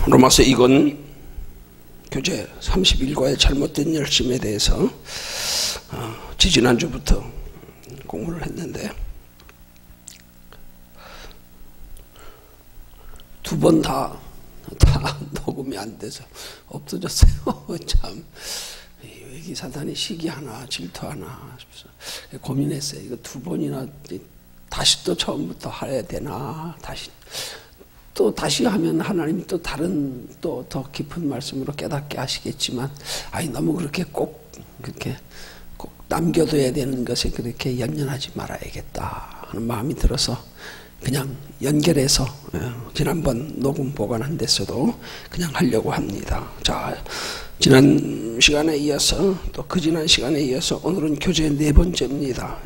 로마서 이권 교재 31과의 잘못된 열심에 대해서 지지난주부터 공부를 했는데 두 번 다 녹음이 안 돼서 없어졌어요. 참 이 사탄이 시기하나 질투하나 싶어서 고민했어요. 이거 두 번이나 다시 또 처음부터 해야 되나, 다시 하면 하나님이 또 다른 또 더 깊은 말씀으로 깨닫게 하시겠지만, 너무 그렇게 꼭 남겨둬야 되는 것에 그렇게 연연하지 말아야겠다 하는 마음이 들어서 그냥 연결해서 지난번 녹음 보관한 데서도 그냥 하려고 합니다. 자, 지난 시간에 이어서 또 그 지난 시간에 이어서 오늘은 교재의 네 번째입니다.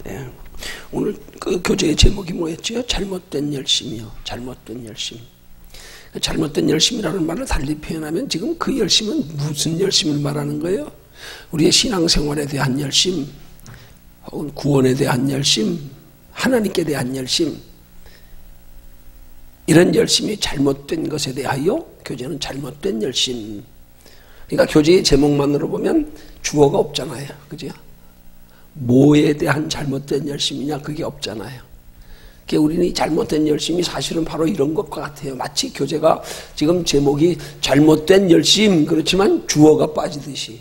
오늘 그 교재의 제목이 뭐였죠? 잘못된 열심이요. 잘못된 열심. 잘못된 열심이라는 말을 달리 표현하면 지금 그 열심은 무슨 열심을 말하는 거예요? 우리의 신앙생활에 대한 열심, 혹은 구원에 대한 열심, 하나님께 대한 열심, 이런 열심이 잘못된 것에 대하여 교재는 잘못된 열심. 그러니까 교재의 제목만으로 보면 주어가 없잖아요. 그죠? 뭐에 대한 잘못된 열심이냐, 그게 없잖아요. 그러니까 우리는 이 잘못된 열심이 사실은 바로 이런 것 같아요. 마치 교재가 지금 제목이 잘못된 열심, 그렇지만 주어가 빠지듯이.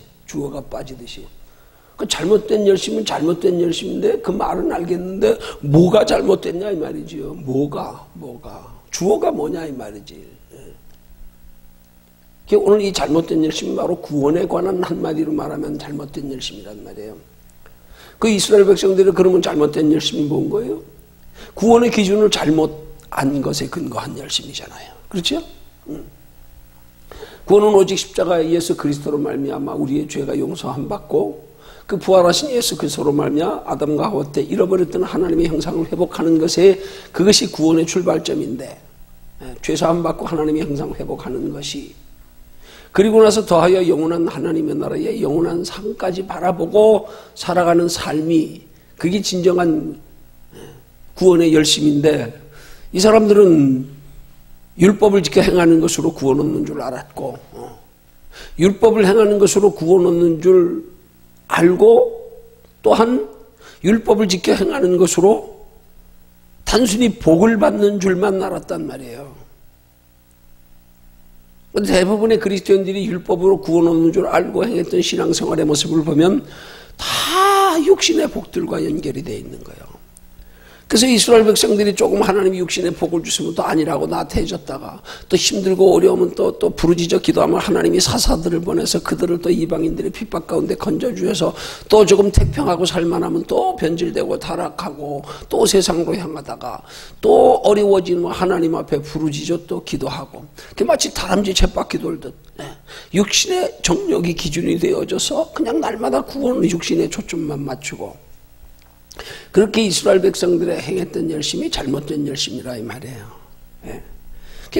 그 잘못된 열심은 잘못된 열심인데 그 말은 알겠는데 뭐가 잘못됐냐 이 말이지요. 뭐가 주어가 뭐냐 이 말이지. 오늘 이 잘못된 열심은 바로 구원에 관한 한마디로 말하면 잘못된 열심이란 말이에요. 그 이스라엘 백성들이 그러면 잘못된 열심이 뭔 거예요? 구원의 기준을 잘못 안 것에 근거한 열심이잖아요. 그렇죠? 구원은 오직 십자가 예수 그리스도로 말미암아 우리의 죄가 용서함 받고 그 부활하신 예수 그리스도로 말미암아 아담과 하와 때 잃어버렸던 하나님의 형상을 회복하는 것에, 그것이 구원의 출발점인데, 죄사함 받고 하나님의 형상을 회복하는 것이, 그리고 나서 더하여 영원한 하나님의 나라의 영원한 상까지 바라보고 살아가는 삶이, 그게 진정한 구원의 열심인데, 이 사람들은 율법을 지켜 행하는 것으로 구원 얻는 줄 알았고, 율법을 행하는 것으로 구원 얻는 줄 알고, 또한 율법을 지켜 행하는 것으로 단순히 복을 받는 줄만 알았단 말이에요. 대부분의 그리스도인들이 율법으로 구원 얻는 줄 알고 행했던 신앙생활의 모습을 보면 다 육신의 복들과 연결이 되어 있는 거예요. 그래서 이스라엘 백성들이 조금 하나님이 육신의 복을 주시면 또 아니라고 나태해졌다가, 또 힘들고 어려우면 또 부르짖어 기도하면 하나님이 사사들을 보내서 그들을 또 이방인들의 핍박 가운데 건져주셔서 또 조금 태평하고 살만하면 또 변질되고 타락하고 또 세상으로 향하다가 또 어려워지면 하나님 앞에 부르짖어 또 기도하고, 그게 마치 다람쥐 쳇바퀴 돌듯 육신의 정력이 기준이 되어져서 그냥 날마다 구원의 육신의 초점만 맞추고, 그렇게 이스라엘 백성들의 행했던 열심이 잘못된 열심이라 이 말이에요.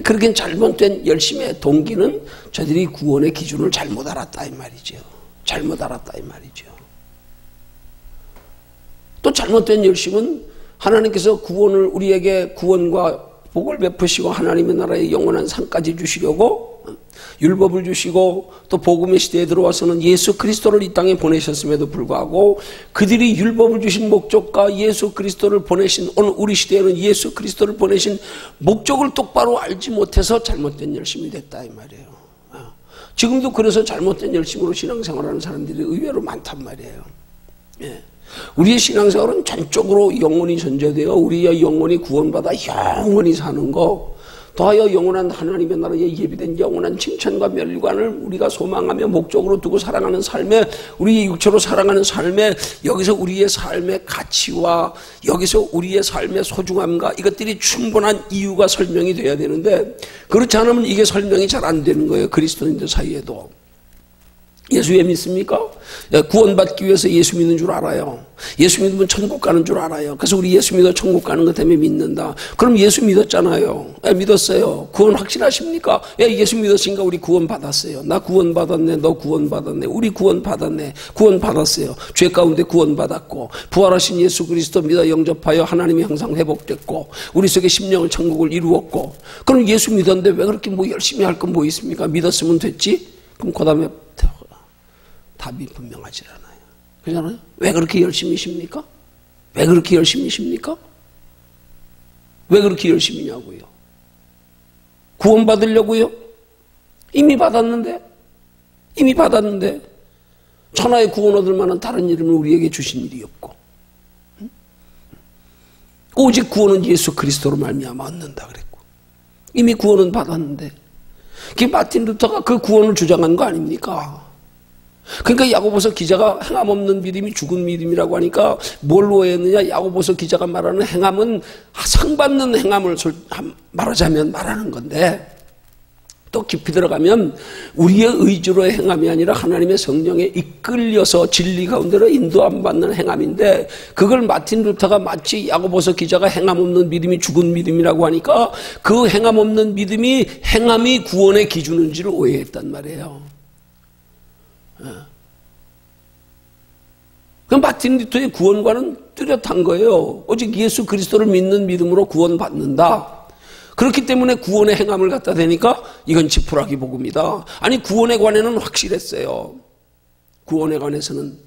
그렇게 잘못된 열심의 동기는 저들이 구원의 기준을 잘못 알았다 이 말이죠. 또 잘못된 열심은 하나님께서 구원을, 우리에게 구원과 복을 베푸시고 하나님의 나라의 영원한 상까지 주시려고 율법을 주시고 또 복음의 시대에 들어와서는 예수 그리스도를 이 땅에 보내셨음에도 불구하고, 그들이 율법을 주신 목적과 예수 그리스도를 보내신, 오늘 우리 시대에는 예수 그리스도를 보내신 목적을 똑바로 알지 못해서 잘못된 열심이 됐다 이 말이에요. 지금도 그래서 잘못된 열심으로 신앙생활하는 사람들이 의외로 많단 말이에요. 우리의 신앙생활은 전적으로 영혼이 전제되어 우리의 영혼이 구원받아 영원히 사는 거, 더하여 영원한 하나님의 나라에 예비된 영원한 칭찬과 멸관을 우리가 소망하며 목적으로 두고 살아가는 삶에, 우리의 육체로 살아가는 삶에, 여기서 우리의 삶의 가치와 여기서 우리의 삶의 소중함과 이것들이 충분한 이유가 설명이 돼야 되는데, 그렇지 않으면 이게 설명이 잘 안 되는 거예요. 그리스도인들 사이에도. 예수 왜 믿습니까? 구원받기 위해서 예수 믿는 줄 알아요. 예수 믿으면 천국 가는 줄 알아요. 그래서 우리 예수 믿어 천국 가는 것 때문에 믿는다. 그럼 예수 믿었잖아요. 믿었어요. 구원 확실하십니까? 예수 믿었으니까 우리 구원 받았어요. 나 구원 받았네. 너 구원 받았네. 우리 구원 받았네. 구원 받았어요. 죄 가운데 구원 받았고 부활하신 예수 그리스도 믿어 영접하여 하나님의 형상 회복됐고 우리 속에 심령을 천국을 이루었고 그럼 예수 믿었는데 왜 그렇게 뭐 열심히 할 건 뭐 있습니까? 믿었으면 됐지? 그럼 그 다음에 답이 분명하지 않아요. 그렇잖아요? 왜 그렇게 열심히십니까? 왜 그렇게 열심히십니까? 왜 그렇게 열심히냐고요? 구원 받으려고요? 이미 받았는데 천하의 구원 얻을 만한 다른 이름을 우리에게 주신 일이 없고 오직 구원은 예수 그리스도로 말미암아 얻는다 그랬고 이미 구원은 받았는데 그 마틴 루터가 그 구원을 주장한 거 아닙니까? 그러니까 야고보서 기자가 행함 없는 믿음이 죽은 믿음이라고 하니까 뭘 오해했느냐? 야고보서 기자가 말하는 행함은 상 받는 행함을 말하자면 말하는 건데 또 깊이 들어가면 우리의 의지로의 행함이 아니라 하나님의 성령에 이끌려서 진리 가운데로 인도함 받는 행함인데 그걸 마틴 루터가 마치 야고보서 기자가 행함 없는 믿음이 죽은 믿음이라고 하니까 그 행함 없는 믿음이 행함이 구원의 기준인 줄 오해했단 말이에요. 그럼 마틴 루터의 구원과는 뚜렷한 거예요. 오직 예수 그리스도를 믿는 믿음으로 구원받는다. 그렇기 때문에 구원의 행함을 갖다 대니까 이건 지푸라기 복음이다. 아니 구원에 관해는 확실했어요. 구원에 관해서는.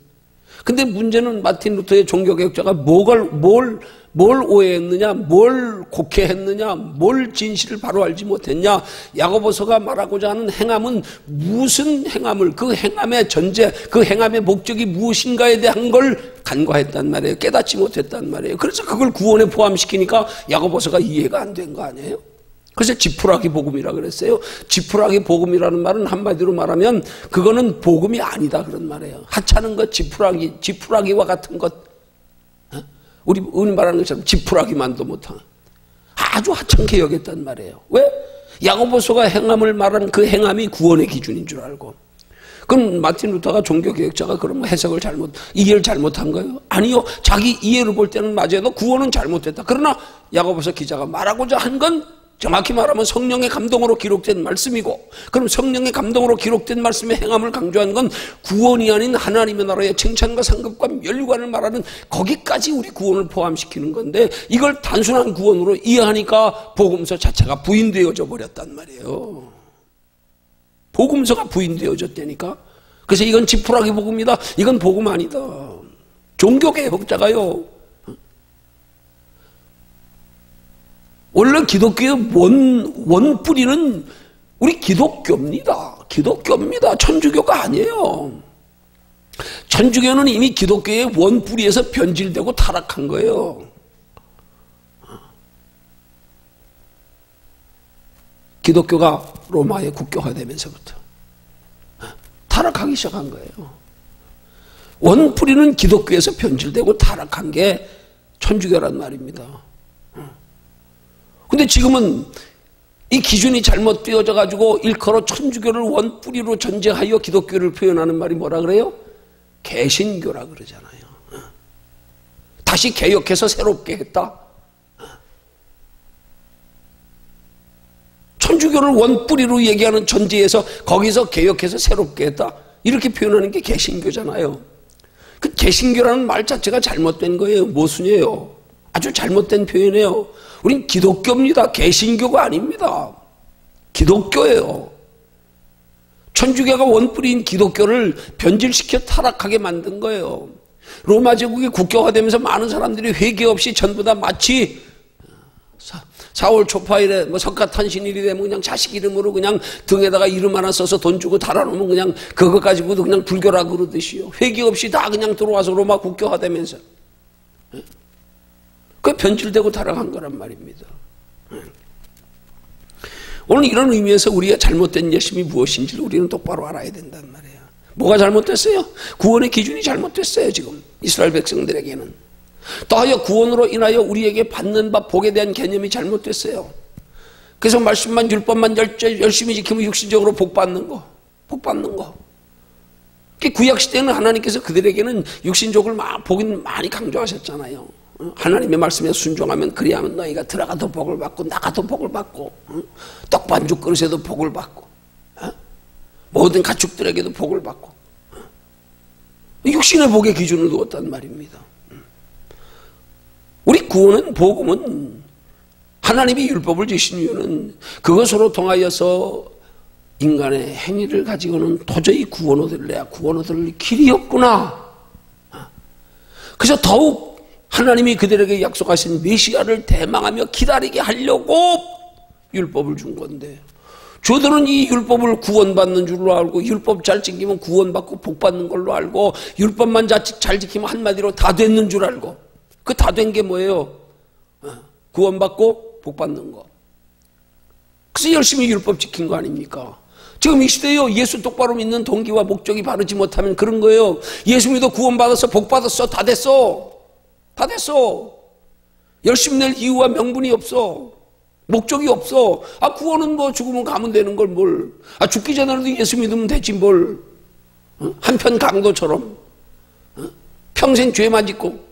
근데 문제는 마틴 루터의 종교개혁자가 뭘 오해했느냐, 뭘 곡해했느냐, 뭘 진실을 바로 알지 못했냐. 야고보서가 말하고자 하는 행함은 무슨 행함을, 그 행함의 전제, 그 행함의 목적이 무엇인가에 대한 걸 간과했단 말이에요. 깨닫지 못했단 말이에요. 그래서 그걸 구원에 포함시키니까 야고보서가 이해가 안 된 거 아니에요? 그래서 지푸라기 복음이라 그랬어요. 지푸라기 복음이라는 말은 한마디로 말하면 그거는 복음이 아니다 그런 말이에요. 하찮은 것, 지푸라기와 같은 것. 우리 말하는 것처럼 지푸라기만도 못한 아주 하찮게 여겼단 말이에요. 왜? 야고보서가 행함을 말하는 그 행함이 구원의 기준인 줄 알고. 그럼 마틴 루터가 종교개혁자가 그러면 이해를 잘못한 거예요? 아니요. 자기 이해로 볼 때는 맞아요. 구원은 잘못됐다. 그러나 야고보서 기자가 말하고자 한 건 정확히 말하면 성령의 감동으로 기록된 말씀이고 그럼 성령의 감동으로 기록된 말씀의 행함을 강조한 건 구원이 아닌 하나님의 나라의 칭찬과 상급과 멸관을 말하는 거기까지 우리 구원을 포함시키는 건데 이걸 단순한 구원으로 이해하니까 복음서 자체가 부인되어져 버렸단 말이에요. 복음서가 부인되어졌다니까. 그래서 이건 지푸라기 복음이다. 이건 복음 아니다. 종교개혁자가요. 원래 기독교의 원 뿌리는 우리 기독교입니다. 기독교입니다. 천주교가 아니에요. 천주교는 이미 기독교의 원 뿌리에서 변질되고 타락한 거예요. 기독교가 로마에 국교화되면서부터 타락하기 시작한 거예요. 원 뿌리는 기독교에서 변질되고 타락한 게 천주교란 말입니다. 근데 지금은 이 기준이 잘못 띄어져 가지고 일컬어 천주교를 원뿌리로 전제하여 기독교를 표현하는 말이 뭐라 그래요? 개신교라 그러잖아요. 다시 개혁해서 새롭게 했다. 천주교를 원뿌리로 얘기하는 전제에서 거기서 개혁해서 새롭게 했다. 이렇게 표현하는 게 개신교잖아요. 그 개신교라는 말 자체가 잘못된 거예요. 모순이에요. 아주 잘못된 표현이에요. 우린 기독교입니다. 개신교가 아닙니다. 기독교예요. 천주교가 원뿌리인 기독교를 변질시켜 타락하게 만든 거예요. 로마 제국이 국교화되면서 많은 사람들이 회개 없이 전부 다 마치 4월 초파일에 석가탄신일이 되면 그냥 자식 이름으로 그냥 등에다가 이름 하나 써서 돈 주고 달아놓으면 그냥 그거 가지고도 그냥 불교라고 그러듯이요. 회개 없이 다 그냥 들어와서 로마 국교화되면서 그 변질되고 타락한 거란 말입니다. 오늘 이런 의미에서 우리가 잘못된 예심이 무엇인지를 우리는 똑바로 알아야 된단 말이에요. 뭐가 잘못됐어요? 구원의 기준이 잘못됐어요. 지금 이스라엘 백성들에게는. 더하여 구원으로 인하여 우리에게 받는 바 복에 대한 개념이 잘못됐어요. 그래서 말씀만 율법만 열심히 지키면 육신적으로 복 받는 거. 구약시대에는 하나님께서 그들에게는 육신족을 복은 많이 강조하셨잖아요. 하나님의 말씀에 순종하면 그리하면 너희가 들어가도 복을 받고 나가도 복을 받고 떡반죽 그릇에도 복을 받고 모든 가축들에게도 복을 받고 육신의 복의 기준을 두었단 말입니다. 우리 구원은 복음은 하나님이 율법을 주신 이유는 그것으로 통하여서 인간의 행위를 가지고는 도저히 구원 얻을 길이 없구나. 그래서 더욱 하나님이 그들에게 약속하신 메시아를 대망하며 기다리게 하려고 율법을 준 건데, 저들은 이 율법을 구원받는 줄로 알고 율법 잘 지키면 구원받고 복받는 걸로 알고 율법만 잘 지키면 한마디로 다 됐는 줄 알고, 그 다 된 게 뭐예요? 구원받고 복받는 거. 그래서 열심히 율법 지킨 거 아닙니까? 지금 이 시대에요, 예수 똑바로 믿는 동기와 목적이 바르지 못하면 그런 거예요. 예수 믿어 구원받았어, 복받았어, 다 됐어. 다 됐어. 열심 낼 이유와 명분이 없어. 목적이 없어. 구원은 뭐 죽으면 가면 되는 걸 뭘. 죽기 전에라도 예수 믿으면 되지 뭘. 한편 강도처럼. 평생 죄만 짓고.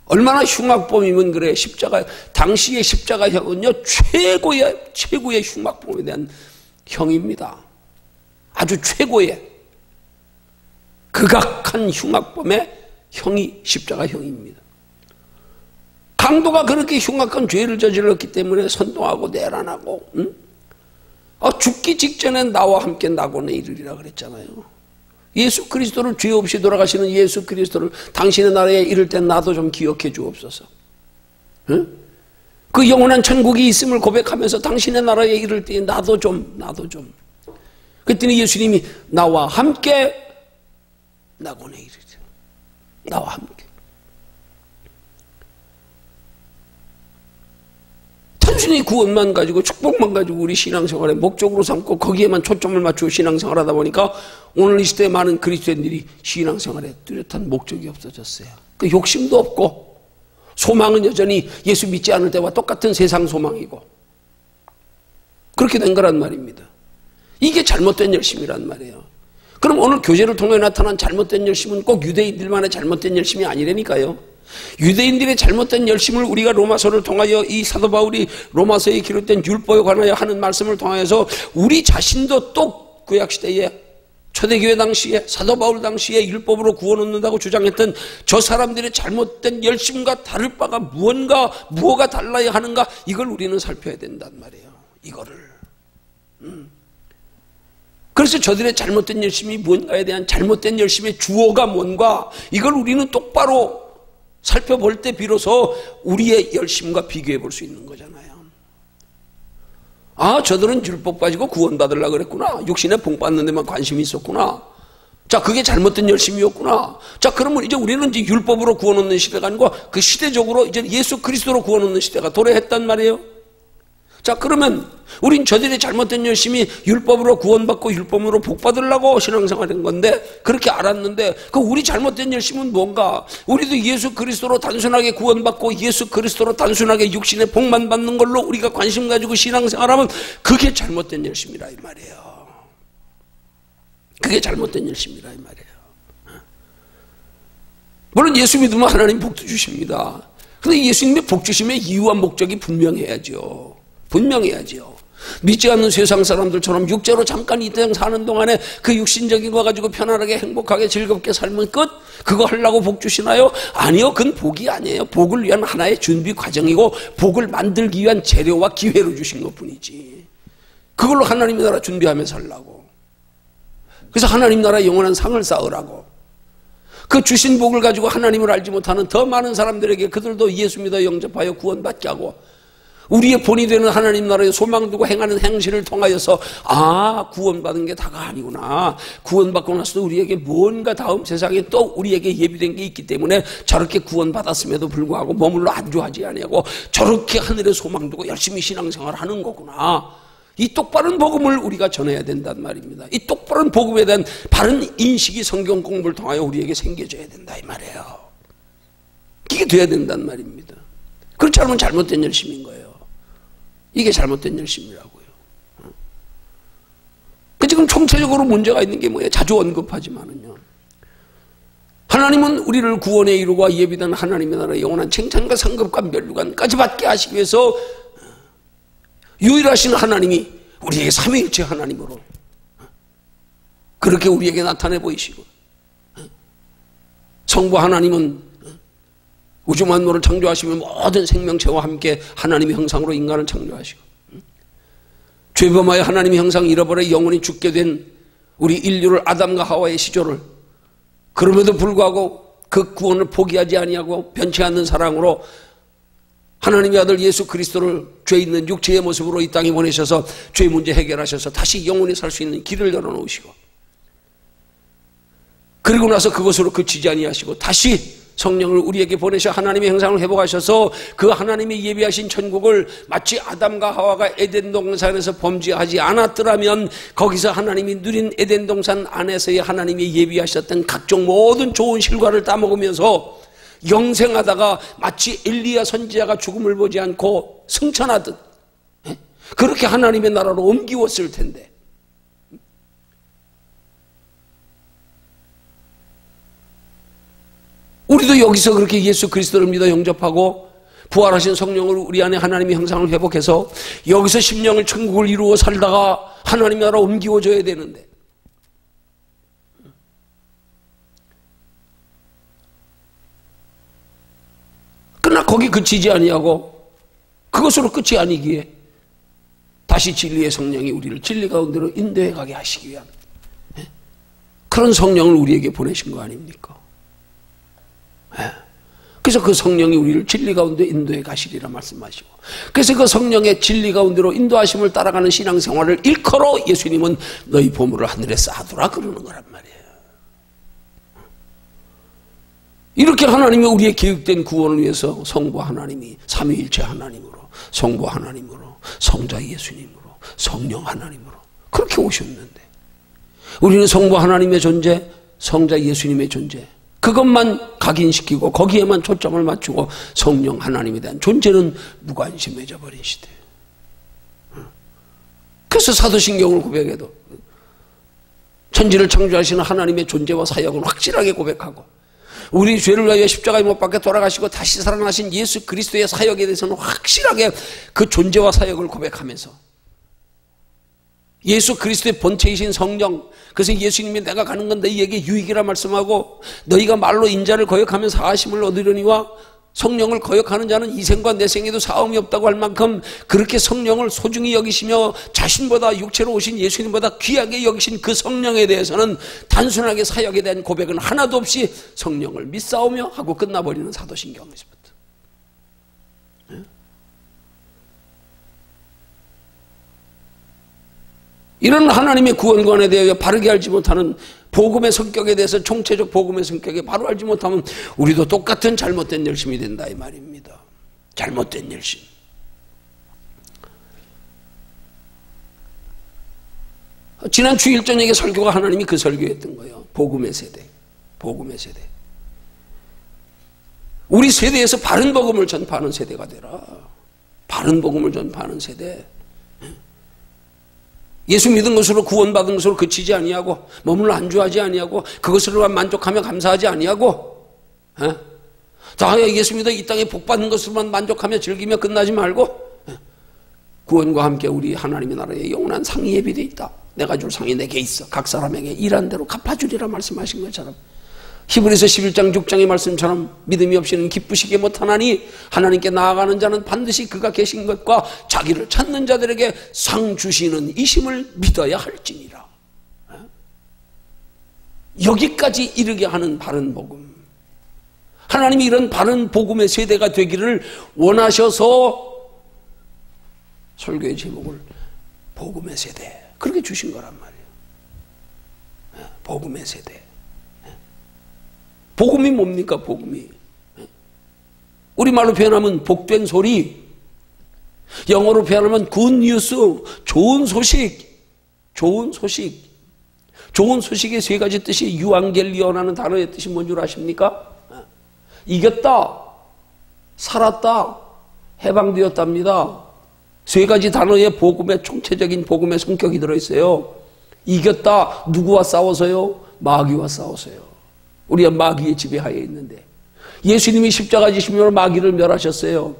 얼마나 흉악범이면 그래. 십자가, 당시의 십자가형은요, 최고의 흉악범에 대한 형입니다. 아주 최고의 극악한 흉악범의 형이 십자가형입니다. 강도가 그렇게 흉악한 죄를 저질렀기 때문에 선동하고 내란하고, 죽기 직전에 나와 함께 낙원에 이르리라 그랬잖아요. 예수 그리스도를 죄 없이 돌아가시는 예수 그리스도를 당신의 나라에 이를 때 나도 좀 기억해 주옵소서. 그 영원한 천국이 있음을 고백하면서 당신의 나라에 이를 때 나도 좀. 그랬더니 예수님이 나와 함께 낙원에 이르리라. 나와 함께. 단순히 구원만 가지고 축복만 가지고 우리 신앙생활의 목적으로 삼고 거기에만 초점을 맞추고 신앙생활하다 보니까 오늘 이 시대에 많은 그리스도인들이 신앙생활에 뚜렷한 목적이 없어졌어요. 그 욕심도 없고 소망은 여전히 예수 믿지 않을 때와 똑같은 세상 소망이고 그렇게 된 거란 말입니다. 이게 잘못된 열심이란 말이에요. 그럼 오늘 교제를 통해 나타난 잘못된 열심은 꼭 유대인들만의 잘못된 열심이 아니라니까요. 유대인들의 잘못된 열심을 우리가 로마서를 통하여 이 사도 바울이 로마서에 기록된 율법에 관하여 하는 말씀을 통하여서 우리 자신도 또 구약시대에 초대교회 당시에 사도 바울 당시에 율법으로 구원 얻는다고 주장했던 저 사람들의 잘못된 열심과 다를 바가 무엇가 달라야 하는가, 이걸 우리는 살펴야 된단 말이에요. 이거를. 그래서 저들의 잘못된 열심이 무언가에 대한 잘못된 열심의 주어가 뭔가, 이걸 우리는 똑바로 살펴볼 때 비로소 우리의 열심과 비교해 볼 수 있는 거잖아요. 저들은 율법 가지고 구원받으려고 그랬구나. 육신에 복 받는 데만 관심이 있었구나. 자, 그게 잘못된 열심이었구나. 자, 그러면 이제 우리는 이제 율법으로 구원 얻는 시대가 아니고 그 시대적으로 이제 예수 그리스도로 구원 얻는 시대가 도래했단 말이에요. 자, 그러면 우린 저들의 잘못된 열심이 율법으로 구원받고 율법으로 복받으려고 신앙생활한 건데, 그렇게 알았는데 그 우리 잘못된 열심은 뭔가? 우리도 예수 그리스도로 단순하게 구원받고 예수 그리스도로 단순하게 육신의 복만 받는 걸로 우리가 관심 가지고 신앙생활하면 그게 잘못된 열심이라 이 말이에요. 그게 잘못된 열심이라 이 말이에요. 물론 예수 믿으면 하나님 복도 주십니다. 그런데 예수님의 복 주심의 이유와 목적이 분명해야죠. 믿지 않는 세상 사람들처럼 육체로 잠깐 이 땅 사는 동안에 그 육신적인 거 가지고 편안하게 행복하게 즐겁게 살면 끝? 그거 하려고 복 주시나요? 아니요, 그건 복이 아니에요. 복을 위한 하나의 준비 과정이고 복을 만들기 위한 재료와 기회로 주신 것뿐이지. 그걸로 하나님 나라 준비하며 살라고. 그래서 하나님 나라 영원한 상을 쌓으라고. 그 주신 복을 가지고 하나님을 알지 못하는 더 많은 사람들에게 그들도 예수 믿어 영접하여 구원받게 하고, 우리의 본이 되는 하나님 나라에 소망 두고 행하는 행실을 통하여서 구원받은 게 다가 아니구나. 구원받고 나서도 우리에게 뭔가 다음 세상에 또 우리에게 예비된 게 있기 때문에 저렇게 구원받았음에도 불구하고 머물러 안주하지 아니하고 저렇게 하늘에 소망 두고 열심히 신앙생활을 하는 거구나. 이 똑바른 복음을 우리가 전해야 된단 말입니다. 이 똑바른 복음에 대한 바른 인식이 성경 공부를 통하여 우리에게 생겨져야 된다 이 말이에요. 이게 돼야 된단 말입니다. 그렇지 않으면 잘못된 열심인 거예요. 이게 잘못된 열심이라고요. 지금 총체적으로 문제가 있는 게 뭐예요? 자주 언급하지만은요. 하나님은 우리를 구원에 이루고 예비된 하나님의 나라의 영원한 칭찬과 상급과 면류관까지 받게 하시기 위해서 유일하신 하나님이 우리에게 삼위일체 하나님으로 그렇게 우리에게 나타내 보이시고, 성부 하나님은 우주 만물을 창조하시며 모든 생명체와 함께 하나님의 형상으로 인간을 창조하시고, 죄범하여 하나님의 형상 잃어버려 영원히 죽게 된 우리 인류를 아담과 하와의 시조를, 그럼에도 불구하고 그 구원을 포기하지 아니하고 변치 않는 사랑으로 하나님의 아들 예수 그리스도를 죄 있는 육체의 모습으로 이 땅에 보내셔서 죄 문제 해결하셔서 다시 영원히 살 수 있는 길을 열어놓으시고, 그리고 나서 그것으로 그치지 아니하시고 다시 성령을 우리에게 보내셔 하나님의 형상을 회복하셔서 그 하나님이 예비하신 천국을 마치 아담과 하와가 에덴 동산에서 범죄하지 않았더라면 거기서 하나님이 누린 에덴 동산 안에서의 하나님이 예비하셨던 각종 모든 좋은 실과를 따먹으면서 영생하다가 마치 엘리야 선지자가 죽음을 보지 않고 승천하듯 그렇게 하나님의 나라로 옮기웠을 텐데, 우리도 여기서 그렇게 예수 그리스도를 믿어 영접하고 부활하신 성령을 우리 안에 하나님의 형상을 회복해서 여기서 심령을 천국을 이루어 살다가 하나님의 나라 옮기워져야 되는데, 그러나 거기 그치지 아니하고 그것으로 끝이 아니기에 다시 진리의 성령이 우리를 진리 가운데로 인도해 가게 하시기 위한 그런 성령을 우리에게 보내신 거 아닙니까? 그래서 그 성령이 우리를 진리 가운데 인도해 가시리라 말씀하시고, 그래서 그 성령의 진리 가운데로 인도하심을 따라가는 신앙생활을 일컬어 예수님은 너희 보물을 하늘에 쌓아두라 그러는 거란 말이에요. 이렇게 하나님이 우리의 계획된 구원을 위해서 성부 하나님이 삼위일체 하나님으로, 성부 하나님으로, 성자 예수님으로, 성령 하나님으로 그렇게 오셨는데, 우리는 성부 하나님의 존재, 성자 예수님의 존재 그것만 각인시키고 거기에만 초점을 맞추고 성령 하나님에 대한 존재는 무관심해져 버린 시대. 그래서 사도신경을 고백해도 천지를 창조하시는 하나님의 존재와 사역은 확실하게 고백하고, 우리 죄를 위하여 십자가에 못 박혀 돌아가시고 다시 살아나신 예수 그리스도의 사역에 대해서는 확실하게 그 존재와 사역을 고백하면서 예수 그리스도의 본체이신 성령, 그래서 예수님이 내가 가는 건 너희에게 유익이라 말씀하고, 너희가 말로 인자를 거역하면 사하심을 얻으려니와 성령을 거역하는 자는 이 생과 내 생에도 사함이 없다고 할 만큼 그렇게 성령을 소중히 여기시며 자신보다 육체로 오신 예수님보다 귀하게 여기신 그 성령에 대해서는 단순하게 사역에 대한 고백은 하나도 없이 성령을 믿사오며 하고 끝나버리는 사도신경에서부터, 이런 하나님의 구원관에 대하여 바르게 알지 못하는 복음의 성격에 대해서, 총체적 복음의 성격에 바로 알지 못하면 우리도 똑같은 잘못된 열심이 된다 이 말입니다. 잘못된 열심. 지난 주일 저녁에 설교가 하나님이 그 설교했던 거예요. 복음의 세대. 복음의 세대. 우리 세대에서 바른 복음을 전파하는 세대가 되라. 바른 복음을 전파하는 세대. 예수 믿은 것으로 구원받은 것으로 그치지 아니하고, 몸을 안주하지 아니하고, 그것으로만 만족하며 감사하지 아니하고, 다 예수 믿어 이 땅에 복받는 것으로만 만족하며 즐기며 끝나지 말고, 구원과 함께 우리 하나님의 나라에 영원한 상이 예비되어 있다. 내가 줄 상이 내게 있어. 각 사람에게 일한 대로 갚아주리라 말씀하신 것처럼, 히브리서 11장 6장의 말씀처럼 믿음이 없이는 기쁘시게 못하나니 하나님께 나아가는 자는 반드시 그가 계신 것과 자기를 찾는 자들에게 상 주시는 이심을 믿어야 할지니라. 여기까지 이르게 하는 바른 복음, 하나님이 이런 바른 복음의 세대가 되기를 원하셔서 설교의 제목을 복음의 세대 그렇게 주신 거란 말이에요. 복음의 세대. 복음이 뭡니까? 복음이 우리말로 표현하면 복된 소리, 영어로 표현하면 good news, 좋은 소식. 좋은 소식. 좋은 소식의 세 가지 뜻이 유앙겔리온이라는 단어의 뜻이 뭔 줄 아십니까? 이겼다, 살았다, 해방되었답니다. 세 가지 단어의 복음의 총체적인 복음의 성격이 들어있어요. 이겼다. 누구와 싸워서요? 마귀와 싸워서요. 우리가 마귀의 지배하에 있는데 예수님이 십자가 지심으로 마귀를 멸하셨어요.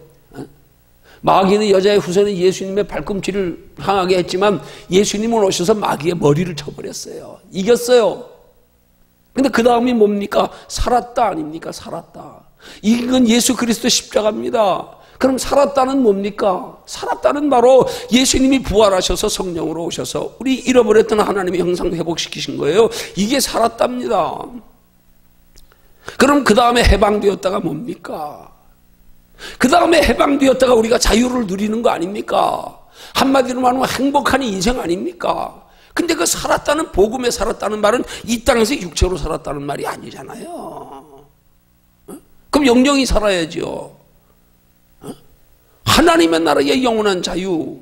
마귀는 여자의 후손은 예수님의 발꿈치를 향하게 했지만 예수님은 오셔서 마귀의 머리를 쳐버렸어요. 이겼어요. 근데 그 다음이 뭡니까? 살았다 아닙니까? 살았다. 이긴 건 예수 그리스도 십자가입니다. 그럼 살았다는 뭡니까? 살았다는 바로 예수님이 부활하셔서 성령으로 오셔서 우리 잃어버렸던 하나님의 형상 회복시키신 거예요. 이게 살았답니다. 그럼 그 다음에 해방되었다가 뭡니까? 그 다음에 해방되었다가 우리가 자유를 누리는 거 아닙니까? 한마디로 말하면 행복한 인생 아닙니까? 근데 그 살았다는, 복음에 살았다는 말은 이 땅에서 육체로 살았다는 말이 아니잖아요. 그럼 영영이 살아야죠. 하나님의 나라의 영원한 자유,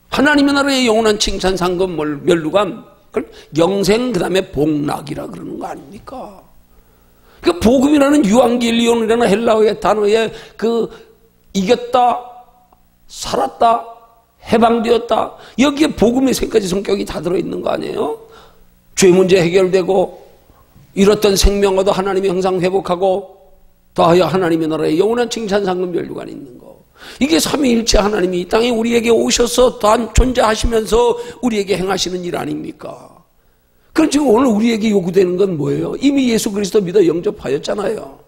하나님의 나라의 영원한 칭찬, 상급, 멸류관, 그걸 영생 그 다음에 복락이라 그러는 거 아닙니까? 그 복음이라는 유앙겔리온이라는 헬라어의 단어에 그 이겼다, 살았다, 해방되었다, 여기에 복음의 세 가지 성격이 다 들어있는 거 아니에요? 죄 문제 해결되고 잃었던 생명 얻어 하나님의 형상 회복하고 더하여 하나님의 나라에 영원한 칭찬, 상급, 멸류관이 있는 거. 이게 삼위일체 하나님이 이 땅에 우리에게 오셔서 또한 존재하시면서 우리에게 행하시는 일 아닙니까? 그럼 지금 오늘 우리에게 요구되는 건 뭐예요? 이미 예수 그리스도 믿어 영접하였잖아요.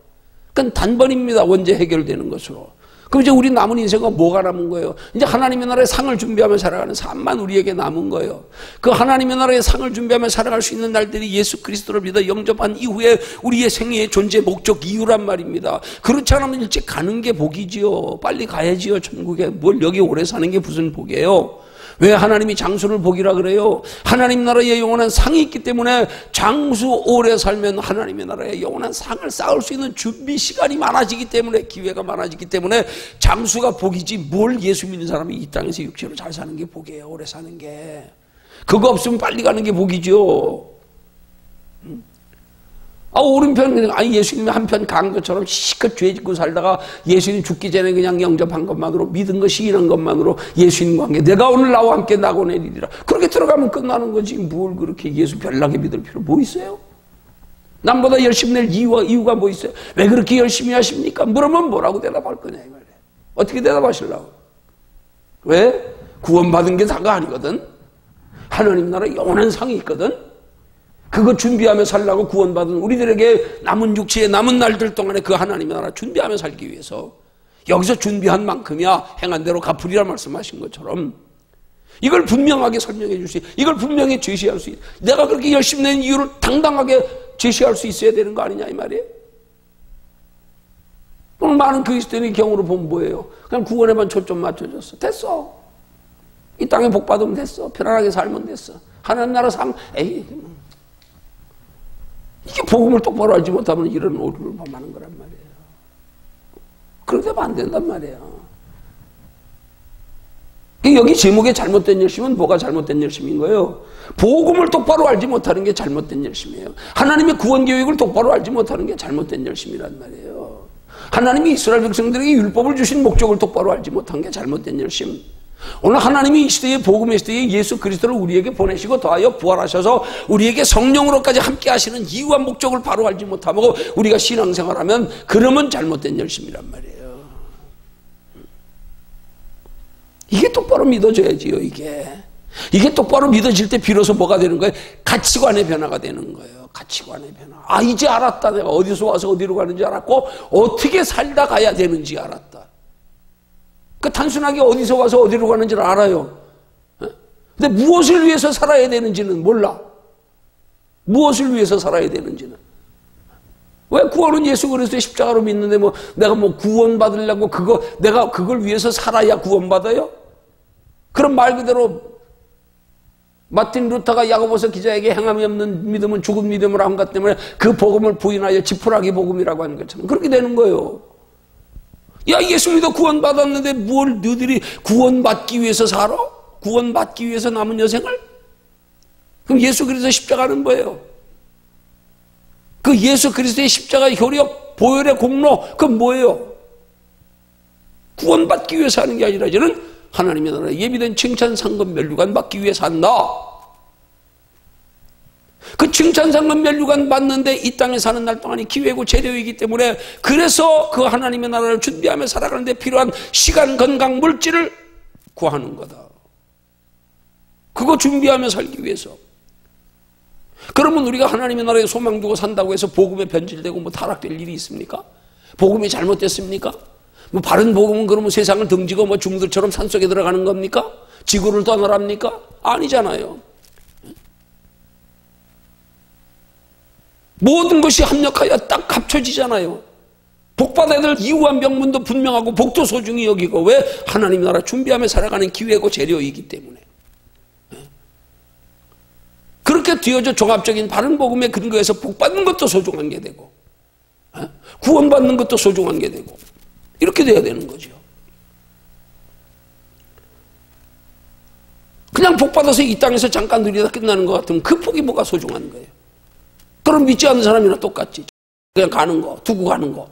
그건 단번입니다. 원죄 해결되는 것으로. 그럼 이제 우리 남은 인생은 뭐가 남은 거예요? 이제 하나님의 나라의 상을 준비하며 살아가는 삶만 우리에게 남은 거예요. 그 하나님의 나라의 상을 준비하며 살아갈 수 있는 날들이 예수 그리스도를 믿어 영접한 이후에 우리의 생애의 존재 목적 이유란 말입니다. 그렇지 않으면 일찍 가는 게 복이지요. 빨리 가야지요. 천국에. 뭘 여기 오래 사는 게 무슨 복이에요? 왜 하나님이 장수를 복이라 그래요? 하나님 나라의 영원한 상이 있기 때문에 장수 오래 살면 하나님의 나라의 영원한 상을 쌓을 수 있는 준비 시간이 많아지기 때문에, 기회가 많아지기 때문에 장수가 복이지 뭘 예수 믿는 사람이 이 땅에서 육체로 잘 사는 게 복이에요. 오래 사는 게. 그거 없으면 빨리 가는 게 복이죠. 오른편, 예수님이 한편 간 것처럼 시컷 죄 짓고 살다가 예수님 죽기 전에 그냥 영접한 것만으로, 믿은 거 시인한 것만으로 예수님과 함께 내가 오늘 나와 함께 나고내리리라. 그렇게 들어가면 끝나는 거지. 뭘 그렇게 예수 별나게 믿을 필요 뭐 있어요? 남보다 열심히 낼 이유가 뭐 있어요? 왜 그렇게 열심히 하십니까? 물으면 뭐라고 대답할 거냐 이 말이에요. 어떻게 대답하시려고? 왜? 구원받은 게 다가 아니거든. 하나님 나라 영원한 상이 있거든. 그거 준비하며 살라고 구원받은 우리들에게 남은 육체의 남은 날들 동안에 그 하나님의 나라 준비하며 살기 위해서 여기서 준비한 만큼이야 행한 대로 갚으리라 말씀하신 것처럼 이걸 분명하게 설명해 줄 수 있어요. 이걸 분명히 제시할 수 있어요. 내가 그렇게 열심히 낸 이유를 당당하게 제시할 수 있어야 되는 거 아니냐 이 말이에요. 오늘 많은 그리스도인의 경우로 보면 뭐예요? 그냥 구원에만 초점 맞춰줬어. 됐어. 이 땅에 복 받으면 됐어. 편안하게 살면 됐어. 하나님 나라 상, 에이, 이게 복음을 똑바로 알지 못하면 이런 오류를 범하는 거란 말이에요. 그렇게 하면 안 된단 말이에요. 여기 제목에 잘못된 열심은 뭐가 잘못된 열심인 거예요? 복음을 똑바로 알지 못하는 게 잘못된 열심이에요. 하나님의 구원 계획을 똑바로 알지 못하는 게 잘못된 열심이란 말이에요. 하나님이 이스라엘 백성들에게 율법을 주신 목적을 똑바로 알지 못한 게 잘못된 열심. 오늘 하나님이 이 시대의 복음의 시대에 예수 그리스도를 우리에게 보내시고 더하여 부활하셔서 우리에게 성령으로까지 함께 하시는 이유와 목적을 바로 알지 못하고 우리가 신앙생활하면 그러면 잘못된 열심이란 말이에요. 이게 똑바로 믿어져야지요. 이게 똑바로 믿어질 때 비로소 뭐가 되는 거예요? 가치관의 변화가 되는 거예요. 가치관의 변화. 이제 알았다. 내가 어디서 와서 어디로 가는지 알았고 어떻게 살다 가야 되는지 알았다. 그 단순하게 어디서 와서 어디로 가는지를 알아요. 근데 무엇을 위해서 살아야 되는지는 몰라. 무엇을 위해서 살아야 되는지는. 왜 구원은 예수 그리스도의 십자가로 믿는데 내가 구원 받으려고 내가 그걸 위해서 살아야 구원 받아요? 그럼 말 그대로 마틴 루터가 야고보서 기자에게 행함이 없는 믿음은 죽은 믿음으로 한 것 때문에 그 복음을 부인하여 지푸라기 복음이라고 하는 것처럼 그렇게 되는 거예요. 야, 예수 믿어 구원받았는데 뭘 너희들이 구원받기 위해서 살아? 구원받기 위해서 남은 여생을? 그럼 예수 그리스도의 십자가는 뭐예요? 그 예수 그리스도의 십자가의 효력, 보혈의 공로, 그건 뭐예요? 구원받기 위해서 하는 게 아니라 저는 하나님의 나라에 예비된 칭찬, 상급, 멸류관 받기 위해 산다. 그 칭찬상은 멸류관 받는데 이 땅에 사는 날 동안이 기회고 재료이기 때문에 그래서 그 하나님의 나라를 준비하며 살아가는데 필요한 시간, 건강, 물질을 구하는 거다. 그거 준비하며 살기 위해서. 그러면 우리가 하나님의 나라에 소망 두고 산다고 해서 복음에 변질되고 뭐 타락될 일이 있습니까? 복음이 잘못됐습니까? 뭐 바른 복음은 그러면 세상을 등지고 뭐 중들처럼 산속에 들어가는 겁니까? 지구를 떠나랍니까? 아니잖아요. 모든 것이 합력하여 딱 합쳐지잖아요. 복받아야 될 이유와 명분도 분명하고 복도 소중히 여기고 왜? 하나님 나라 준비하며 살아가는 기회고 재료이기 때문에. 그렇게 뒤어져 종합적인 바른 복음의 근거에서 복받는 것도 소중한 게 되고 구원받는 것도 소중한 게 되고 이렇게 돼야 되는 거죠. 그냥 복받아서 이 땅에서 잠깐 누리다 끝나는 것 같으면 그 복이 뭐가 소중한 거예요. 그럼 믿지 않는 사람이나 똑같지. 그냥 가는 거, 두고 가는 거.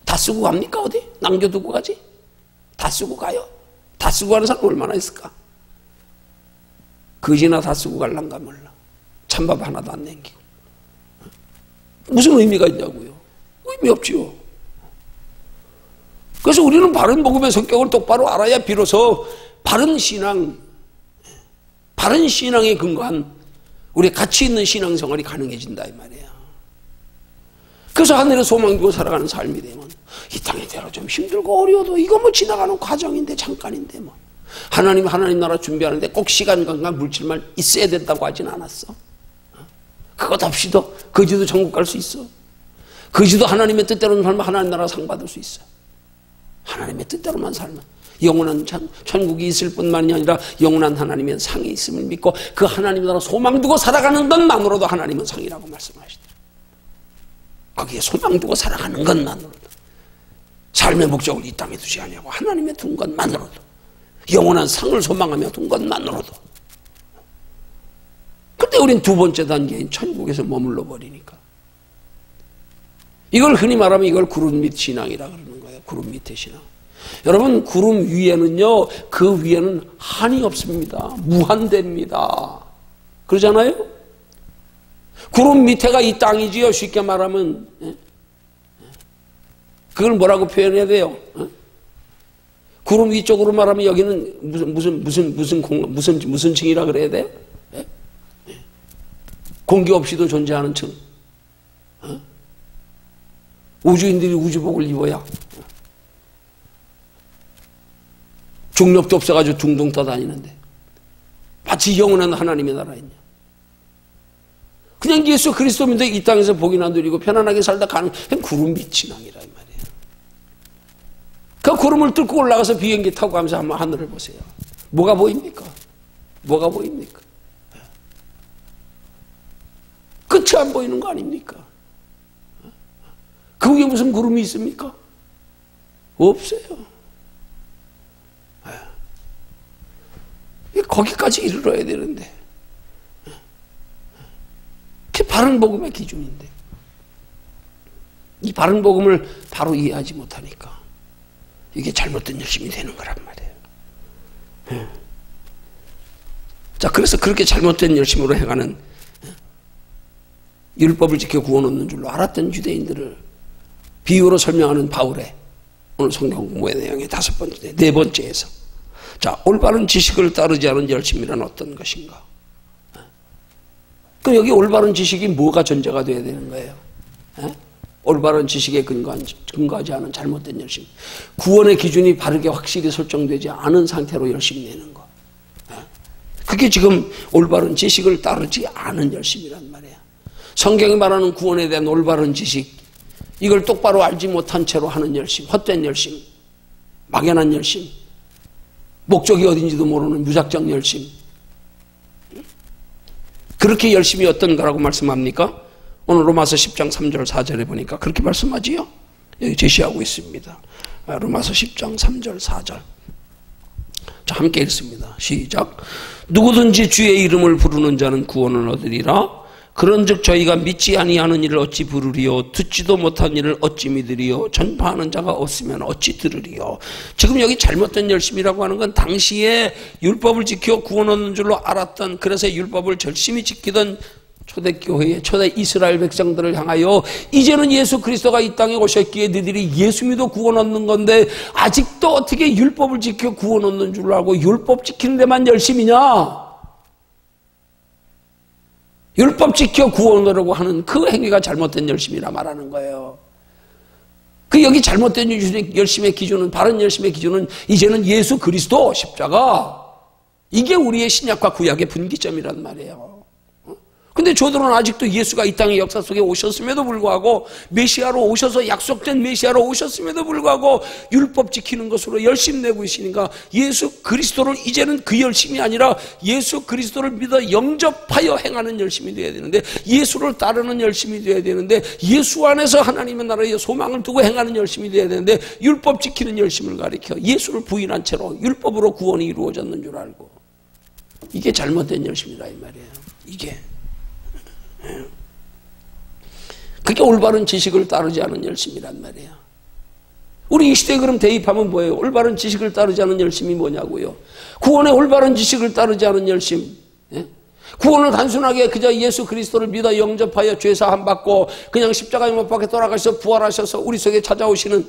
다 쓰고 갑니까 어디? 남겨두고 가지? 다 쓰고 가요? 다 쓰고 가는 사람 얼마나 있을까? 그지나 다 쓰고 갈란가 몰라. 찬밥 하나도 안 남기고. 무슨 의미가 있냐고요? 의미 없지요. 그래서 우리는 바른 복음의 성격을 똑바로 알아야 비로소 바른 신앙, 바른 신앙에 근거한 우리 가치 있는 신앙생활이 가능해진다 이 말이에요. 그래서 하늘에 소망 두고 살아가는 삶이 되면 이 땅에 대로 좀 힘들고 어려워도 이거 뭐 지나가는 과정인데 잠깐인데 뭐 하나님 나라 준비하는데 꼭 시간, 건강, 물질만 있어야 된다고 하진 않았어. 그것 없이도 거지도 천국 갈 수 있어. 거지도 하나님의 뜻대로는 살면 하나님 나라 상 받을 수 있어. 하나님의 뜻대로만 살면 영원한 천국이 있을 뿐만이 아니라 영원한 하나님의 상이 있음을 믿고 그 하나님 나라 소망 두고 살아가는 것만으로도 하나님은 상이라고 말씀하시더라고요. 거기에 소망 두고 살아가는 것만으로도 삶의 목적을 이 땅에 두지 아니하고 하나님의 둔 것만으로도 영원한 상을 소망하며 둔 것만으로도. 근데 우린 두 번째 단계인 천국에서 머물러 버리니까 이걸 흔히 말하면 이걸 구름 밑 신앙이라 그러는 거예요. 구름 밑의 신앙. 여러분 구름 위에는요 그 위에는 한이 없습니다. 무한대입니다. 그러잖아요. 구름 밑에가 이 땅이지요. 쉽게 말하면 그걸 뭐라고 표현해야 돼요? 구름 위쪽으로 말하면 여기는 무슨 층이라 그래야 돼요? 공기 없이도 존재하는 층. 우주인들이 우주복을 입어야 중력도 없어가지고 둥둥 떠다니는데 마치 영원한 하나님의 나라였냐. 그냥 예수 그리스도 믿어 이 땅에서 복이나 누리고 편안하게 살다 가는 구름 밑 신앙이라 이 말이에요. 그 구름을 뚫고 올라가서 비행기 타고 가면서 한번 하늘을 보세요. 뭐가 보입니까? 뭐가 보입니까? 끝이 안 보이는 거 아닙니까? 그 위에 무슨 구름이 있습니까? 없어요. 거기까지 이르러야 되는데 그게 바른 복음의 기준인데 이 바른 복음을 바로 이해하지 못하니까 이게 잘못된 열심이 되는 거란 말이에요. 자, 그래서 그렇게 잘못된 열심으로 해가는 율법을 지켜 구원 얻는 줄로 알았던 유대인들을 비유로 설명하는 바울의 오늘 성경 공부의 내용의 네 번째에서 자, 올바른 지식을 따르지 않은 열심이란 어떤 것인가? 그럼 여기 올바른 지식이 뭐가 전제가 돼야 되는 거예요? 올바른 지식에 근거하지 않은 잘못된 열심. 구원의 기준이 바르게 확실히 설정되지 않은 상태로 열심히 내는 거. 그게 지금 올바른 지식을 따르지 않은 열심이란 말이에요. 성경이 말하는 구원에 대한 올바른 지식, 이걸 똑바로 알지 못한 채로 하는 열심, 헛된 열심, 막연한 열심, 목적이 어딘지도 모르는 무작정 열심. 그렇게 열심히 어떤 거라고 말씀합니까? 오늘 로마서 10장 3절 4절에 보니까 그렇게 말씀하지요. 여기 제시하고 있습니다. 로마서 10장 3절 4절. 자, 함께 읽습니다. 시작. 누구든지 주의 이름을 부르는 자는 구원을 얻으리라. 그런즉 저희가 믿지 아니하는 일을 어찌 부르리요? 듣지도 못한 일을 어찌 믿으리요? 전파하는 자가 없으면 어찌 들으리요? 지금 여기 잘못된 열심이라고 하는 건 당시에 율법을 지켜 구원 얻는 줄로 알았던, 그래서 율법을 열심히 지키던 초대교회에 초대 이스라엘 백성들을 향하여 이제는 예수 그리스도가 이 땅에 오셨기에 너희들이 예수 믿어 구원 얻는 건데 아직도 어떻게 율법을 지켜 구원 얻는 줄 알고 율법 지키는 데만 열심이냐? 율법 지켜 구원 얻으려고 하는 그 행위가 잘못된 열심이라 말하는 거예요. 그 여기 잘못된 열심의 기준은, 바른 열심의 기준은 이제는 예수 그리스도 십자가, 이게 우리의 신약과 구약의 분기점이란 말이에요. 근데 저들은 아직도 예수가 이 땅의 역사 속에 오셨음에도 불구하고, 메시아로 오셔서 약속된 메시아로 오셨음에도 불구하고 율법 지키는 것으로 열심 내고 있으니까 예수 그리스도를 이제는 그 열심이 아니라 예수 그리스도를 믿어 영접하여 행하는 열심이 되어야 되는데, 예수를 따르는 열심이 되어야 되는데, 예수 안에서 하나님의 나라에 소망을 두고 행하는 열심이 되어야 되는데, 율법 지키는 열심을 가리켜 예수를 부인한 채로 율법으로 구원이 이루어졌는 줄 알고, 이게 잘못된 열심이다 이 말이에요. 그게 올바른 지식을 따르지 않은 열심이란 말이에요. 우리 이 시대에 그럼 대입하면 뭐예요? 올바른 지식을 따르지 않은 열심이 뭐냐고요? 구원의 올바른 지식을 따르지 않은 열심. 구원을 단순하게 그저 예수 그리스도를 믿어 영접하여 죄사함 받고 그냥 십자가에 못 박혀 돌아가셔서 부활하셔서 우리 속에 찾아오시는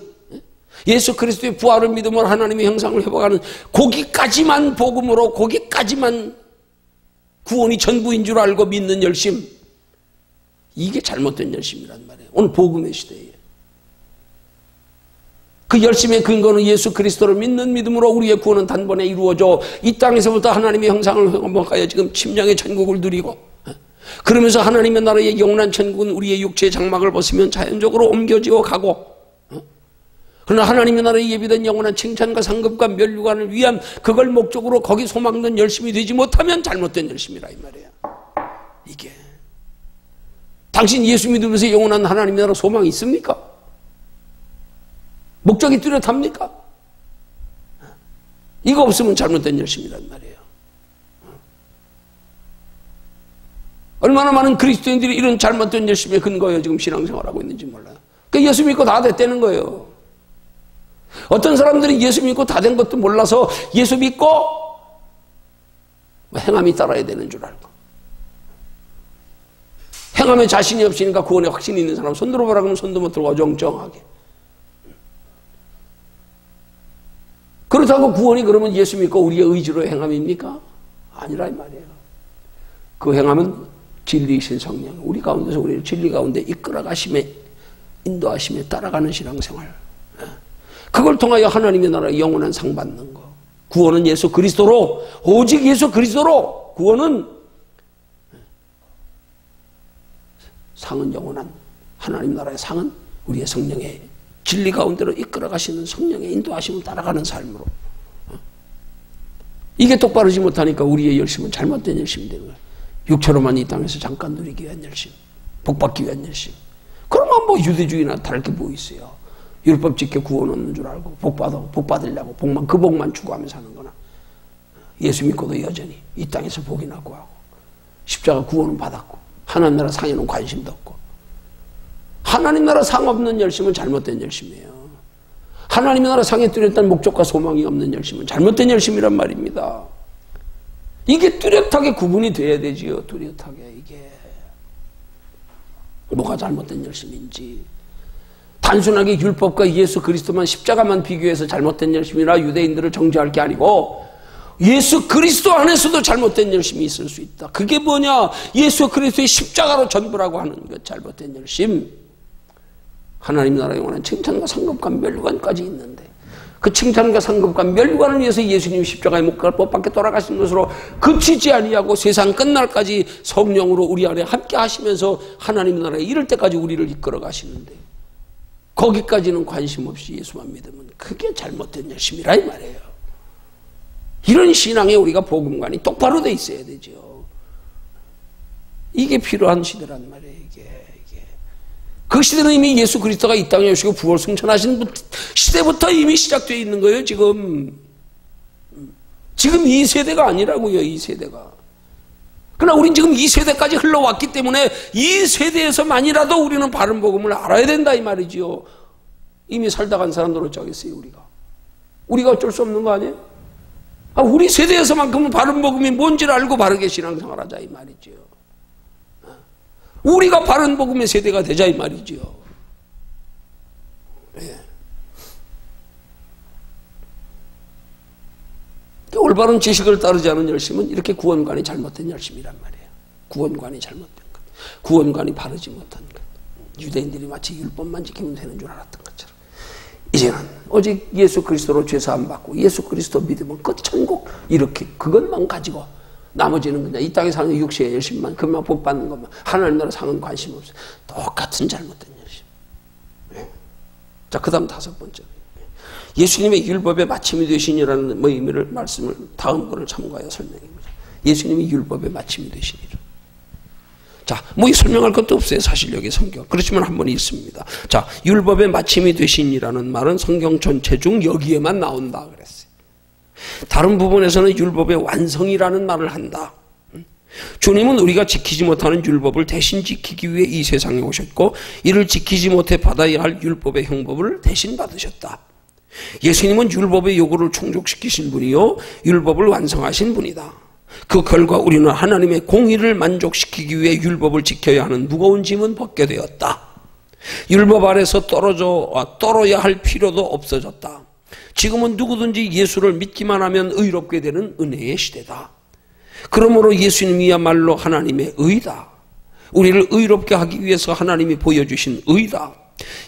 예수 그리스도의 부활을 믿음으로 하나님의 형상을 회복하는, 거기까지만 복음으로, 거기까지만 구원이 전부인 줄 알고 믿는 열심, 이게 잘못된 열심이란 말이에요. 오늘 복음의 시대에 그 열심의 근거는 예수 그리스도를 믿는 믿음으로 우리의 구원은 단번에 이루어져 이 땅에서부터 하나님의 형상을 회복하여 지금 침량의 천국을 누리고, 그러면서 하나님의 나라의 영원한 천국은 우리의 육체의 장막을 벗으면 자연적으로 옮겨지어 가고, 그러나 하나님의 나라에 예비된 영원한 칭찬과 상급과 멸류관을 위한 그걸 목적으로 거기 소망된 열심이 되지 못하면 잘못된 열심이라 이 말이에요. 이게 당신 예수 믿으면서 영원한 하나님의 나라 소망이 있습니까? 목적이 뚜렷합니까? 이거 없으면 잘못된 열심이란 말이에요. 얼마나 많은 그리스도인들이 이런 잘못된 열심에 근거해요 지금 신앙생활하고 있는지 몰라요. 그러니까 예수 믿고 다 됐다는 거예요. 어떤 사람들이 예수 믿고 다 된 것도 몰라서 예수 믿고 행함이 따라야 되는 줄 알고, 행함에 자신이 없으니까 구원에 확신이 있는 사람 손 들어보라 그러면 손도 못 들고 어정쩡하게. 그렇다고 구원이 그러면 예수 믿고 우리의 의지로 행함입니까? 아니라 이 말이에요. 그 행함은 진리이신 성령, 우리 가운데서 우리를 진리 가운데 이끌어가심에, 인도하심에 따라가는 신앙생활, 그걸 통하여 하나님의 나라의 영원한 상 받는 거. 구원은 예수 그리스도로, 오직 예수 그리스도로, 구원은, 상은 영원한 하나님 나라의 상은 우리의 성령의 진리 가운데로 이끌어가시는 성령의 인도하심을 따라가는 삶으로. 이게 똑바르지 못하니까 우리의 열심은 잘못된 열심이 되는 거예요. 육체로만 이 땅에서 잠깐 누리기 위한 열심, 복받기 위한 열심. 그러면 뭐 유대주의나 다를 게 뭐 있어요. 율법 지켜 구원 얻는 줄 알고 복 받으려고 그 복만 추구하며 사는 거나, 예수 믿고도 여전히 이 땅에서 복이나 구하고 십자가 구원은 받았고 하나님 나라 상에는 관심도 없고, 하나님 나라 상 없는 열심은 잘못된 열심이에요. 하나님 나라 상에 뚜렷한 목적과 소망이 없는 열심은 잘못된 열심이란 말입니다. 이게 뚜렷하게 구분이 돼야 되지요. 뚜렷하게. 이게 뭐가 잘못된 열심인지. 단순하게 율법과 예수 그리스도만, 십자가만 비교해서 잘못된 열심이라 유대인들을 정죄할 게 아니고, 예수 그리스도 안에서도 잘못된 열심이 있을 수 있다. 그게 뭐냐? 예수 그리스도의 십자가로 전부라고 하는 것, 잘못된 열심. 하나님 나라에 원한 칭찬과 상급과 멸류관까지 있는데, 그 칭찬과 상급과 멸류관을 위해서 예수님 십자가에 못 박혀 돌아가신 것으로 그치지 아니하고 세상 끝날까지 성령으로 우리 안에 함께 하시면서 하나님 나라에 이를 때까지 우리를 이끌어 가시는데, 거기까지는 관심 없이 예수만 믿으면 그게 잘못된 열심이라 이 말이에요. 이런 신앙에 우리가 복음관이 똑바로 돼 있어야 되죠. 이게 필요한 시대란 말이에요. 이게. 그 시대는 이미 예수 그리스도가 이 땅에 오시고 부활 승천하신 시대부터 이미 시작되어 있는 거예요. 지금 이 세대가 아니라고요. 이 세대가. 그러나 우린 지금 이 세대까지 흘러왔기 때문에 이 세대에서만이라도 우리는 바른 복음을 알아야 된다 이 말이지요. 이미 살다 간 사람들 어쩌겠어요. 우리가 어쩔 수 없는 거 아니에요? 우리 세대에서만큼은 바른 복음이 뭔지를 알고 바르게 신앙생활하자 이 말이지요. 우리가 바른 복음의 세대가 되자 이 말이죠. 예. 올바른 지식을 따르지 않은 열심은 이렇게 구원관이 잘못된 열심이란 말이에요. 구원관이 잘못된 것, 구원관이 바르지 못한 것. 유대인들이 마치 율법만 지키면 되는 줄 알았던 것처럼 이제는 오직 예수 그리스도로 죄사함 받고 예수 그리스도 믿으면 끝, 천국, 이렇게 그것만 가지고 나머지는 그냥 이 땅에 사는 육체의 열심만, 그만 복 받는 것만, 하나님 나라 상은 관심 없어요. 똑같은 잘못된 열심. 네. 자, 그 다음 5번째. 예수님의 율법의 마침이 되시니라는 의미를 말씀을 다음 거를 참고하여 설명합니다. 예수님이 율법의 마침이 되시니라. 자, 뭐 설명할 것도 없어요. 사실 여기 성경. 그렇지만 한 번 있습니다. 자, 율법의 마침이 되시니라는 말은 성경 전체 중 여기에만 나온다 그랬어요. 다른 부분에서는 율법의 완성이라는 말을 한다. 주님은 우리가 지키지 못하는 율법을 대신 지키기 위해 이 세상에 오셨고 이를 지키지 못해 받아야 할 율법의 형법을 대신 받으셨다. 예수님은 율법의 요구를 충족시키신 분이요 율법을 완성하신 분이다. 그 결과 우리는 하나님의 공의를 만족시키기 위해 율법을 지켜야 하는 무거운 짐은 벗게 되었다. 율법 아래서 떨어야 할 필요도 없어졌다. 지금은 누구든지 예수를 믿기만 하면 의롭게 되는 은혜의 시대다. 그러므로 예수님이야말로 하나님의 의다. 우리를 의롭게 하기 위해서 하나님이 보여주신 의다.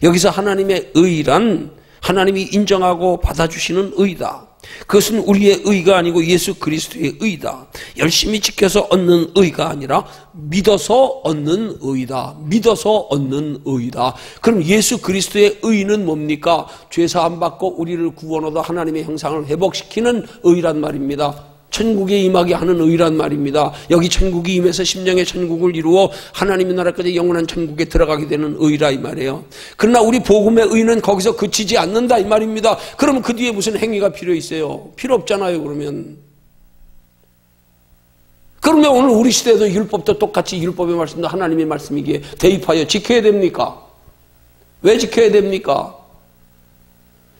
여기서 하나님의 의란 하나님이 인정하고 받아주시는 의다. 그것은 우리의 의가 아니고 예수 그리스도의 의다. 열심히 지켜서 얻는 의가 아니라 믿어서 얻는 의다. 믿어서 얻는 의다. 그럼 예수 그리스도의 의는 뭡니까? 죄사함 받고 우리를 구원 얻어 하나님의 형상을 회복시키는 의란 말입니다. 천국에 임하게 하는 의란 말입니다. 여기 천국이 임해서 심령의 천국을 이루어 하나님의 나라까지 영원한 천국에 들어가게 되는 의라 이 말이에요. 그러나 우리 복음의 의는 거기서 그치지 않는다 이 말입니다. 그러면 그 뒤에 무슨 행위가 필요 있어요? 필요 없잖아요. 그러면 오늘 우리 시대에도 율법도 똑같이 율법의 말씀도 하나님의 말씀이기에 대입하여 지켜야 됩니까? 왜 지켜야 됩니까?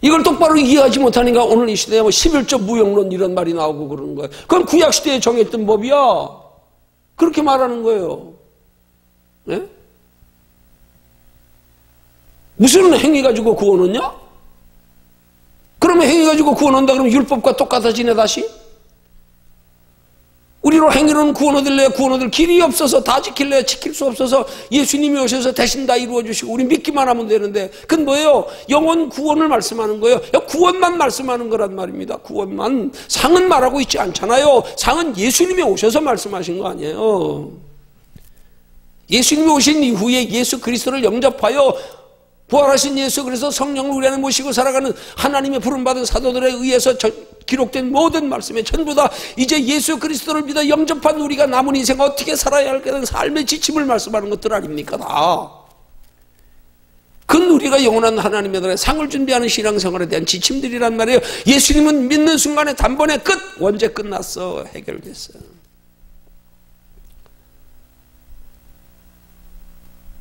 이걸 똑바로 이해하지 못하니까 오늘 이 시대에 11조 무용론 이런 말이 나오고 그러는 거예요. 그건 구약시대에 정했던 법이야. 그렇게 말하는 거예요. 네? 무슨 행위 가지고 구원 얻냐? 그러면 행위 가지고 구원 얻는다 그러면 율법과 똑같아지네 다시? 우리로 행위로는 구원 얻을래 구원 얻을 길이 없어서 다 지킬래 지킬 수 없어서 예수님이 오셔서 대신 다 이루어 주시고 우리 믿기만 하면 되는데 그건 뭐예요? 영원 구원을 말씀하는 거예요. 구원만 말씀하는 거란 말입니다. 구원만. 상은 말하고 있지 않잖아요. 상은 예수님이 오셔서 말씀하신 거 아니에요. 예수님이 오신 이후에 예수 그리스도를 영접하여 부활하신 예수 그리스도 성령을 우리 안에 모시고 살아가는 하나님의 부름받은 사도들에 의해서 기록된 모든 말씀에 전부 다 이제 예수 그리스도를 믿어 영접한 우리가 남은 인생 어떻게 살아야 할까는 삶의 지침을 말씀하는 것들 아닙니까 다. 그건 우리가 영원한 하나님의 나라에 상을 준비하는 신앙생활에 대한 지침들이란 말이에요. 예수님은 믿는 순간에 단번에 끝! 원죄 끝났어. 해결됐어.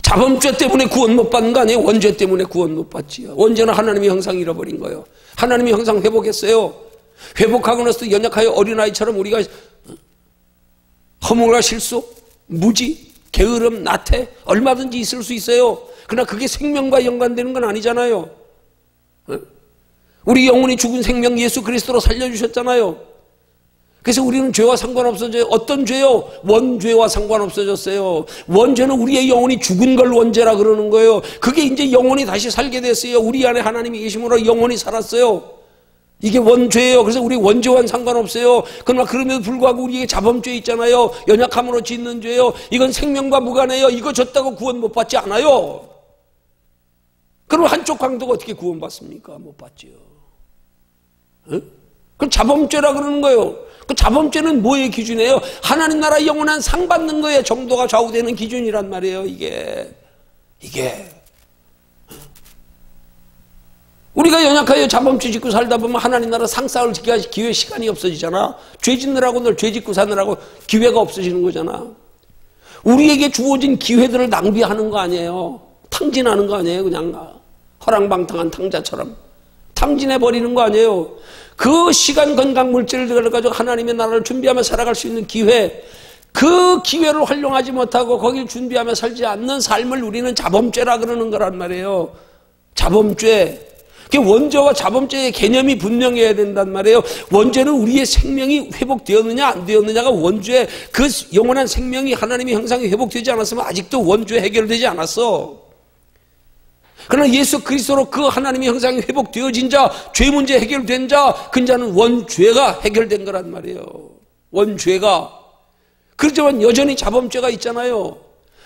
자범죄 때문에 구원 못 받는 거 아니에요? 원죄 때문에 구원 못 받지요. 원죄는 하나님의 형상 잃어버린 거예요. 하나님의 형상 회복했어요. 회복하고 나서 연약하여 어린아이처럼 우리가 허물과 실수, 무지, 게으름, 나태 얼마든지 있을 수 있어요. 그러나 그게 생명과 연관되는 건 아니잖아요. 우리 영혼이 죽은 생명 예수 그리스도로 살려주셨잖아요. 그래서 우리는 죄와 상관없어져요. 어떤 죄요? 원죄와 상관없어졌어요. 원죄는 우리의 영혼이 죽은 걸 원죄라 그러는 거예요. 그게 이제 영혼이 다시 살게 됐어요. 우리 안에 하나님이 계심으로 영혼이 살았어요. 이게 원죄예요. 그래서 우리 원죄와는 상관없어요. 그러나 그럼에도 불구하고 우리에게 자범죄 있잖아요. 연약함으로 짓는 죄요. 이건 생명과 무관해요. 이거 졌다고 구원 못 받지 않아요. 그럼 한쪽 강도가 어떻게 구원받습니까? 못 받지요. 응? 그건 자범죄라 그러는 거예요. 그 자범죄는 뭐의 기준이에요? 하나님 나라 영원한 상 받는 거에 정도가 좌우되는 기준이란 말이에요. 이게 우리가 연약하여 자범죄 짓고 살다 보면 하나님 나라 상 쌓을 기회 시간이 없어지잖아. 죄 짓느라고 늘 죄 짓고 사느라고 기회가 없어지는 거잖아. 우리에게 주어진 기회들을 낭비하는 거 아니에요. 탕진하는 거 아니에요. 그냥 허랑방탕한 탕자처럼 탕진해버리는 거 아니에요. 그 시간 건강 물질을 가지고 하나님의 나라를 준비하며 살아갈 수 있는 기회, 그 기회를 활용하지 못하고 거길 준비하며 살지 않는 삶을 우리는 자범죄라 그러는 거란 말이에요. 자범죄. 원죄와 자범죄의 개념이 분명해야 된단 말이에요. 원죄는 우리의 생명이 회복되었느냐 안 되었느냐가 원죄, 그 영원한 생명이 하나님의 형상이 회복되지 않았으면 아직도 원죄 해결되지 않았어. 그러나 예수 그리스도로 그 하나님의 형상이 회복되어진 자, 죄 문제 해결된 자, 그 자는 원죄가 해결된 거란 말이에요. 원죄가. 그렇지만 여전히 자범죄가 있잖아요.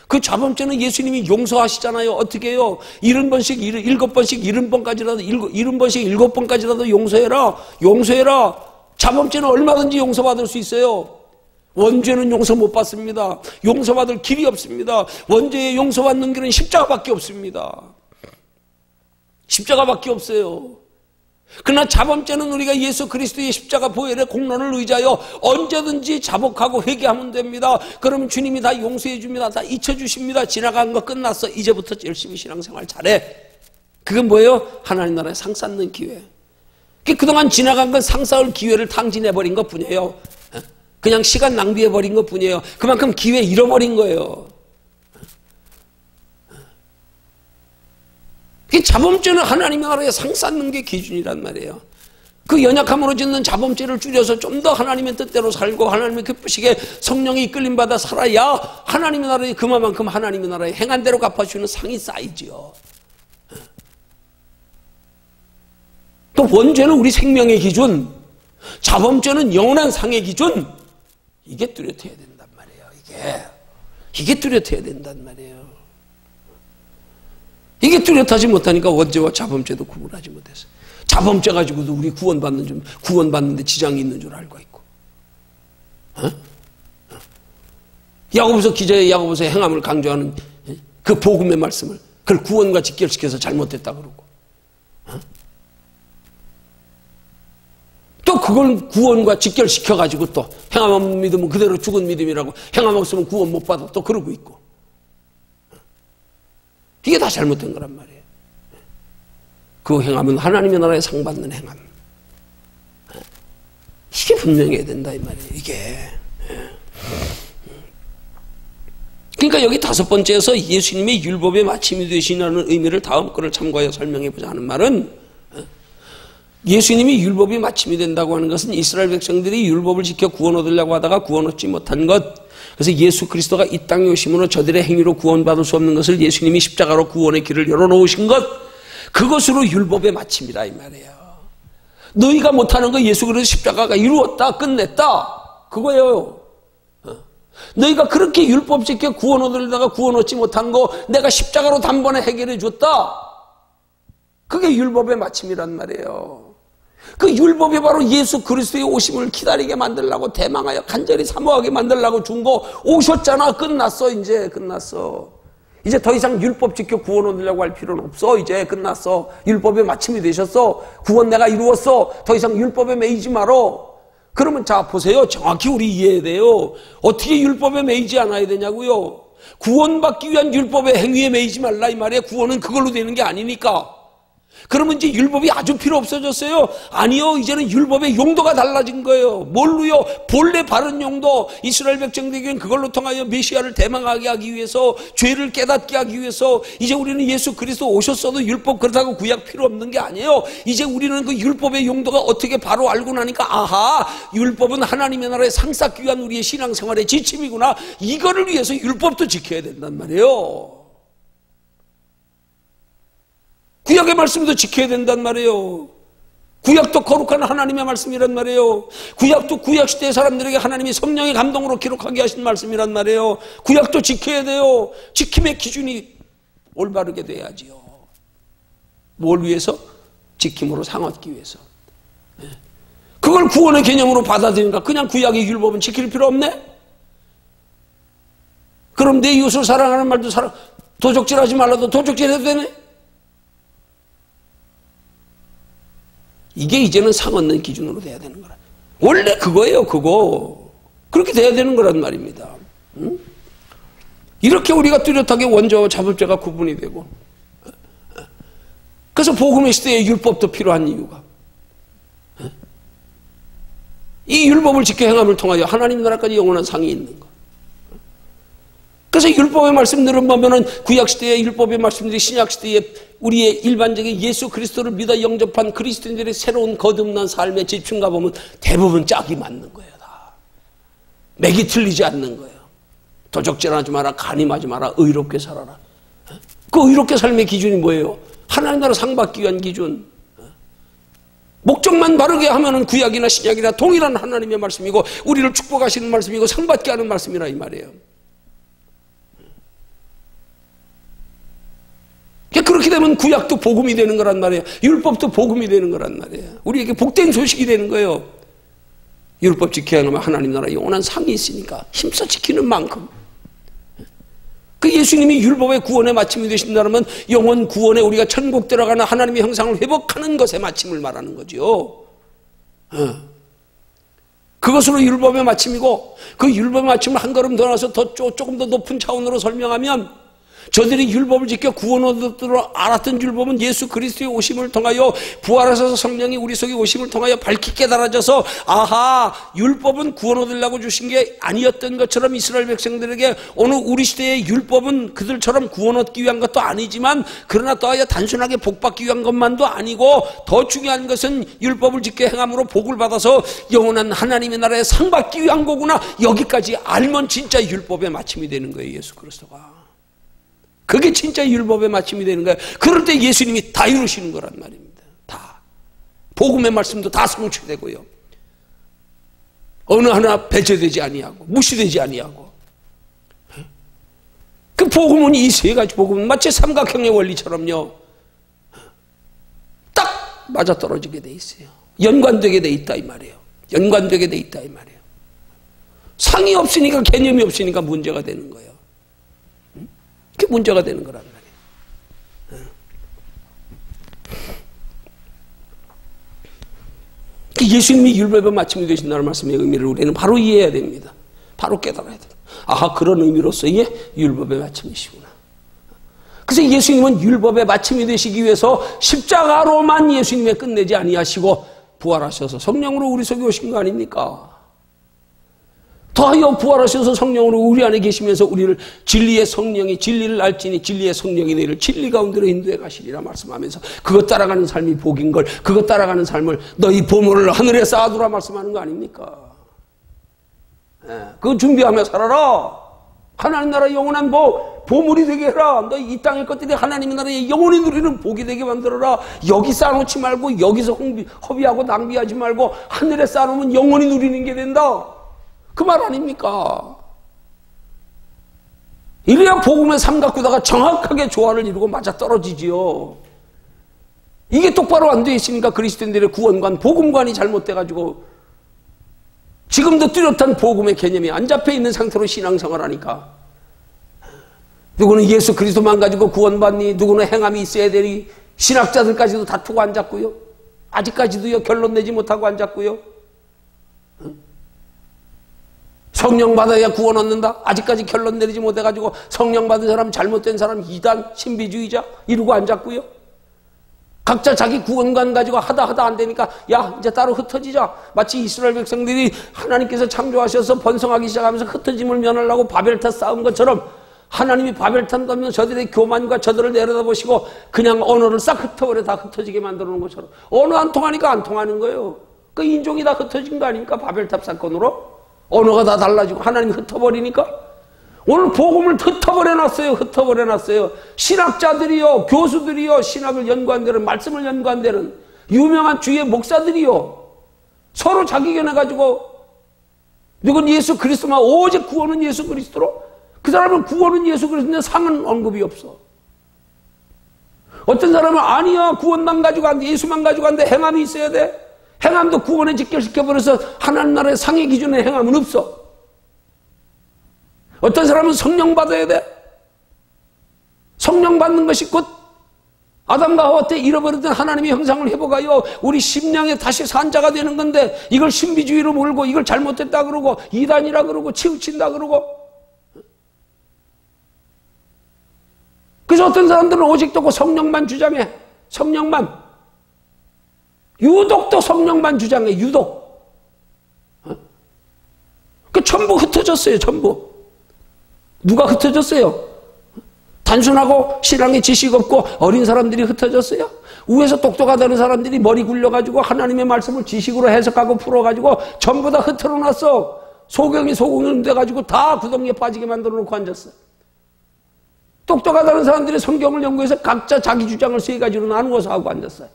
그 자범죄는 예수님이 용서하시잖아요. 어떻게 해요? 70번씩, 7번씩, 70번까지라도, 70번씩, 7번까지라도 용서해라. 용서해라. 자범죄는 얼마든지 용서받을 수 있어요. 원죄는 용서 못 받습니다. 용서받을 길이 없습니다. 원죄에 용서받는 길은 십자가밖에 없습니다. 십자가밖에 없어요. 그러나 자범죄는 우리가 예수 그리스도의 십자가 보혈의 공로를 의지하여 언제든지 자복하고 회개하면 됩니다. 그러면 주님이 다 용서해 줍니다. 다 잊혀주십니다. 지나간 거 끝났어. 이제부터 열심히 신앙생활 잘해. 그건 뭐예요? 하나님 나라에 상 쌓는 기회. 그동안 지나간 건 상 쌓을 기회를 탕진해버린 것 뿐이에요. 그냥 시간 낭비해버린 것 뿐이에요. 그만큼 기회 잃어버린 거예요. 자범죄는 하나님의 나라에 상 쌓는 게 기준이란 말이에요. 그 연약함으로 짓는 자범죄를 줄여서 좀 더 하나님의 뜻대로 살고 하나님의 기쁘시게 성령이 이끌림받아 살아야 하나님의 나라에 그만큼 하나님의 나라에 행한 대로 갚아주는 상이 쌓이지요. 또 원죄는 우리 생명의 기준, 자범죄는 영원한 상의 기준. 이게 뚜렷해야 된단 말이에요. 이게 뚜렷해야 된단 말이에요. 이게 뚜렷하지 못하니까 원죄와 자범죄도 구분하지 못했어요. 자범죄 가지고도 우리 구원받는데 지장이 있는 줄 알고 있고. 야고보서 기자의 야고보서의 행함을 강조하는 그 복음의 말씀을 그걸 구원과 직결시켜서 잘못됐다 그러고. 또 그걸 구원과 직결시켜가지고 또 행함 없는 믿음은 그대로 죽은 믿음이라고, 행함 없으면 구원 못 받아 또 그러고 있고. 이게 다 잘못된 거란 말이에요. 그 행함은 하나님의 나라에 상받는 행함. 이게 분명해야 된다 이 말이에요. 이게. 그러니까 여기 5번째에서 예수님의 율법의 마침이 되시라는 의미를 다음 거를 참고하여 설명해보자 하는 말은, 예수님이 율법이 마침이 된다고 하는 것은 이스라엘 백성들이 율법을 지켜 구원 얻으려고 하다가 구원 얻지 못한 것, 그래서 예수 그리스도가 이 땅에 오심으로 저들의 행위로 구원받을 수 없는 것을 예수님이 십자가로 구원의 길을 열어놓으신 것, 그것으로 율법의 마침이다 이 말이에요. 너희가 못하는 거 예수 그리스도 십자가가 이루었다, 끝냈다, 그거예요. 너희가 그렇게 율법 지켜 구원 얻으려다가 구원 얻지 못한 거 내가 십자가로 단번에 해결해 줬다, 그게 율법의 마침이란 말이에요. 그 율법이 바로 예수 그리스도의 오심을 기다리게 만들려고, 대망하여 간절히 사모하게 만들려고 준 거. 오셨잖아. 끝났어. 이제 끝났어. 이제 더 이상 율법 지켜 구원 얻으려고 할 필요는 없어. 이제 끝났어. 율법의 마침이 되셨어. 구원 내가 이루었어. 더 이상 율법에 매이지 말어. 그러면 자 보세요. 정확히 우리 이해해야 돼요. 어떻게 율법에 매이지 않아야 되냐고요. 구원받기 위한 율법의 행위에 매이지 말라 이 말이에요. 구원은 그걸로 되는 게 아니니까. 그러면 이제 율법이 아주 필요 없어졌어요? 아니요. 이제는 율법의 용도가 달라진 거예요. 뭘로요? 본래 바른 용도, 이스라엘 백성들에게는 그걸로 통하여 메시아를 대망하게 하기 위해서, 죄를 깨닫게 하기 위해서. 이제 우리는 예수 그리스도 오셨어도 율법 그렇다고 구약 필요 없는 게 아니에요. 이제 우리는 그 율법의 용도가 어떻게 바로 알고 나니까, 아하, 율법은 하나님의 나라에 상 쌓기 위한 우리의 신앙생활의 지침이구나. 이거를 위해서 율법도 지켜야 된단 말이에요. 구약의 말씀도 지켜야 된단 말이에요. 구약도 거룩한 하나님의 말씀이란 말이에요. 구약도 구약시대의 사람들에게 하나님이 성령의 감동으로 기록하게 하신 말씀이란 말이에요. 구약도 지켜야 돼요. 지킴의 기준이 올바르게 돼야지요. 뭘 위해서? 지킴으로 상 얻기 위해서. 그걸 구원의 개념으로 받아들이니까 그냥 구약의 율법은 지킬 필요 없네? 그럼 내 이웃을 사랑하는 말도 도적질하지 말라도 도적질해도 되네? 이게 이제는 상 얻는 기준으로 돼야 되는 거라. 원래 그거예요, 그거. 그렇게 돼야 되는 거란 말입니다. 응? 이렇게 우리가 뚜렷하게 원죄와 자범죄가 구분이 되고. 그래서 복음의 시대에 율법도 필요한 이유가. 이 율법을 지켜 행함을 통하여 하나님 나라까지 영원한 상이 있는 것. 그래서 율법의 말씀들을 보면은 구약시대의 율법의 말씀들이 신약시대에 우리의 일반적인 예수 그리스도를 믿어 영접한 그리스도인들의 새로운 거듭난 삶의 집중가 보면 대부분 짝이 맞는 거예요. 다. 맥이 틀리지 않는 거예요. 도적질하지 마라, 간임하지 마라, 의롭게 살아라. 그 의롭게 삶의 기준이 뭐예요? 하나님 나라 상 받기 위한 기준. 목적만 바르게 하면은 구약이나 신약이나 동일한 하나님의 말씀이고 우리를 축복하시는 말씀이고 상 받게 하는 말씀이라 이 말이에요. 그렇게 되면 구약도 복음이 되는 거란 말이에요. 율법도 복음이 되는 거란 말이에요. 우리에게 복된 소식이 되는 거예요. 율법 지켜야 하면 하나님 나라 영원한 상이 있으니까 힘써 지키는 만큼. 그 예수님이 율법의 구원의 마침이 되신다면 영원 구원에 우리가 천국 들어가는 하나님의 형상을 회복하는 것의 마침을 말하는 거죠. 그것으로 율법의 마침이고 그 율법의 마침을 한 걸음 더 나서 조금 더 높은 차원으로 설명하면 저들이 율법을 지켜 구원 얻었도록 알았던 율법은 예수 그리스도의 오심을 통하여 부활하셔서 성령이 우리 속에 오심을 통하여 밝히 깨달아져서 아하 율법은 구원 얻으려고 주신 게 아니었던 것처럼 이스라엘 백성들에게 오늘 우리 시대의 율법은 그들처럼 구원 얻기 위한 것도 아니지만 그러나 또하여 단순하게 복받기 위한 것만도 아니고 더 중요한 것은 율법을 지켜 행함으로 복을 받아서 영원한 하나님의 나라에 상 받기 위한 거구나 여기까지 알면 진짜 율법의 마침이 되는 거예요. 예수 그리스도가. 그게 진짜 율법의 마침이 되는 거예요. 그럴 때 예수님이 다 이루시는 거란 말입니다. 다. 복음의 말씀도 다 성취되고요. 어느 하나 배제되지 아니하고 무시되지 아니하고. 그 복음은 이 세 가지 복음은 마치 삼각형의 원리처럼요. 딱 맞아떨어지게 돼 있어요. 연관되게 돼 있다 이 말이에요. 연관되게 돼 있다 이 말이에요. 상이 없으니까 개념이 없으니까 문제가 되는 거예요. 그게 문제가 되는 거란 말이에요. 예수님이 율법의 마침이 되신다는 말씀의 의미를 우리는 바로 이해해야 됩니다. 바로 깨달아야 됩니다. 아하 그런 의미로서의 율법의 마침이시구나. 그래서 예수님은 율법의 마침이 되시기 위해서 십자가로만 예수님의 끝내지 아니하시고 부활하셔서 성령으로 우리 속에 오신 거 아닙니까? 더하여 부활하셔서 성령으로 우리 안에 계시면서 우리를 진리의 성령이 진리를 알지니 진리의 성령이 너희를 진리 가운데로 인도해 가시리라 말씀하면서 그것 따라가는 삶이 복인 걸 그것 따라가는 삶을 너희 보물을 하늘에 쌓아두라 말씀하는 거 아닙니까? 그거 준비하며 살아라. 하나님 나라 영원한 보물이 되게 해라. 너 이 땅의 것들이 하나님의 나라의 영원히 누리는 복이 되게 만들어라. 여기 쌓아놓지 말고 여기서 허비하고 낭비하지 말고 하늘에 쌓아놓으면 영원히 누리는 게 된다. 그 말 아닙니까? 이래야 복음의 삼각구다가 정확하게 조화를 이루고 맞아떨어지지요. 이게 똑바로 안 돼 있으니까 그리스도인들의 구원관, 복음관이 잘못돼가지고 지금도 뚜렷한 복음의 개념이 안 잡혀있는 상태로 신앙생활을 하니까 누구는 예수 그리스도만 가지고 구원받니 누구는 행함이 있어야 되니 신학자들까지도 다투고 앉았고요. 아직까지도요 결론 내지 못하고 앉았고요. 성령 받아야 구원 얻는다? 아직까지 결론 내리지 못해가지고 성령 받은 사람 잘못된 사람 이단 신비주의자 이러고 앉았고요. 각자 자기 구원관 가지고 하다 안 되니까 야 이제 따로 흩어지자. 마치 이스라엘 백성들이 하나님께서 창조하셔서 번성하기 시작하면서 흩어짐을 면하려고 바벨탑 쌓은 것처럼 하나님이 바벨탑 쌓으면 저들의 교만과 저들을 내려다보시고 그냥 언어를 싹 흩어버려 다 흩어지게 만들어 놓은 것처럼 언어 안 통하니까 안 통하는 거예요. 그 인종이 다 흩어진 거 아닙니까? 바벨탑 사건으로 언어가 다 달라지고 하나님이 흩어버리니까 오늘 복음을 흩어버려놨어요. 신학자들이요, 교수들이요, 신학을 연구한다는 말씀을 연구한다는 유명한 주의 목사들이요, 서로 자기견해가지고 누군 예수 그리스도만 오직 구원은 예수 그리스도로 그 사람은 구원은 예수 그리스도인데 상은 언급이 없어. 어떤 사람은 아니야 구원만 가지고 안 돼, 예수만 가지고 안 돼, 행함이 있어야 돼. 행함도 구원에 직결시켜버려서 하나님 나라의 상의 기준의 행함은 없어. 어떤 사람은 성령 받아야 돼. 성령 받는 것이 곧 아담과 하와 때 잃어버렸던 하나님의 형상을 회복하여 우리 심령에 다시 산 자가 되는 건데 이걸 신비주의로 몰고 이걸 잘못됐다 그러고 이단이라 그러고 치우친다 그러고. 그래서 어떤 사람들은 오직 또 성령만 주장해. 성령만. 유독 또 성령만 주장해. 유독. 그 전부 흩어졌어요. 전부. 누가 흩어졌어요? 단순하고 신앙에 지식 없고 어린 사람들이 흩어졌어요? 위에서 똑똑하다는 사람들이 머리 굴려가지고 하나님의 말씀을 지식으로 해석하고 풀어가지고 전부 다 흐트러놨어. 소경이 소공이 돼가지고 다 구덩이에 빠지게 만들어 놓고 앉았어. 똑똑하다는 사람들이 성경을 연구해서 각자 자기 주장을 세 가지로 나누어서 하고 앉았어요.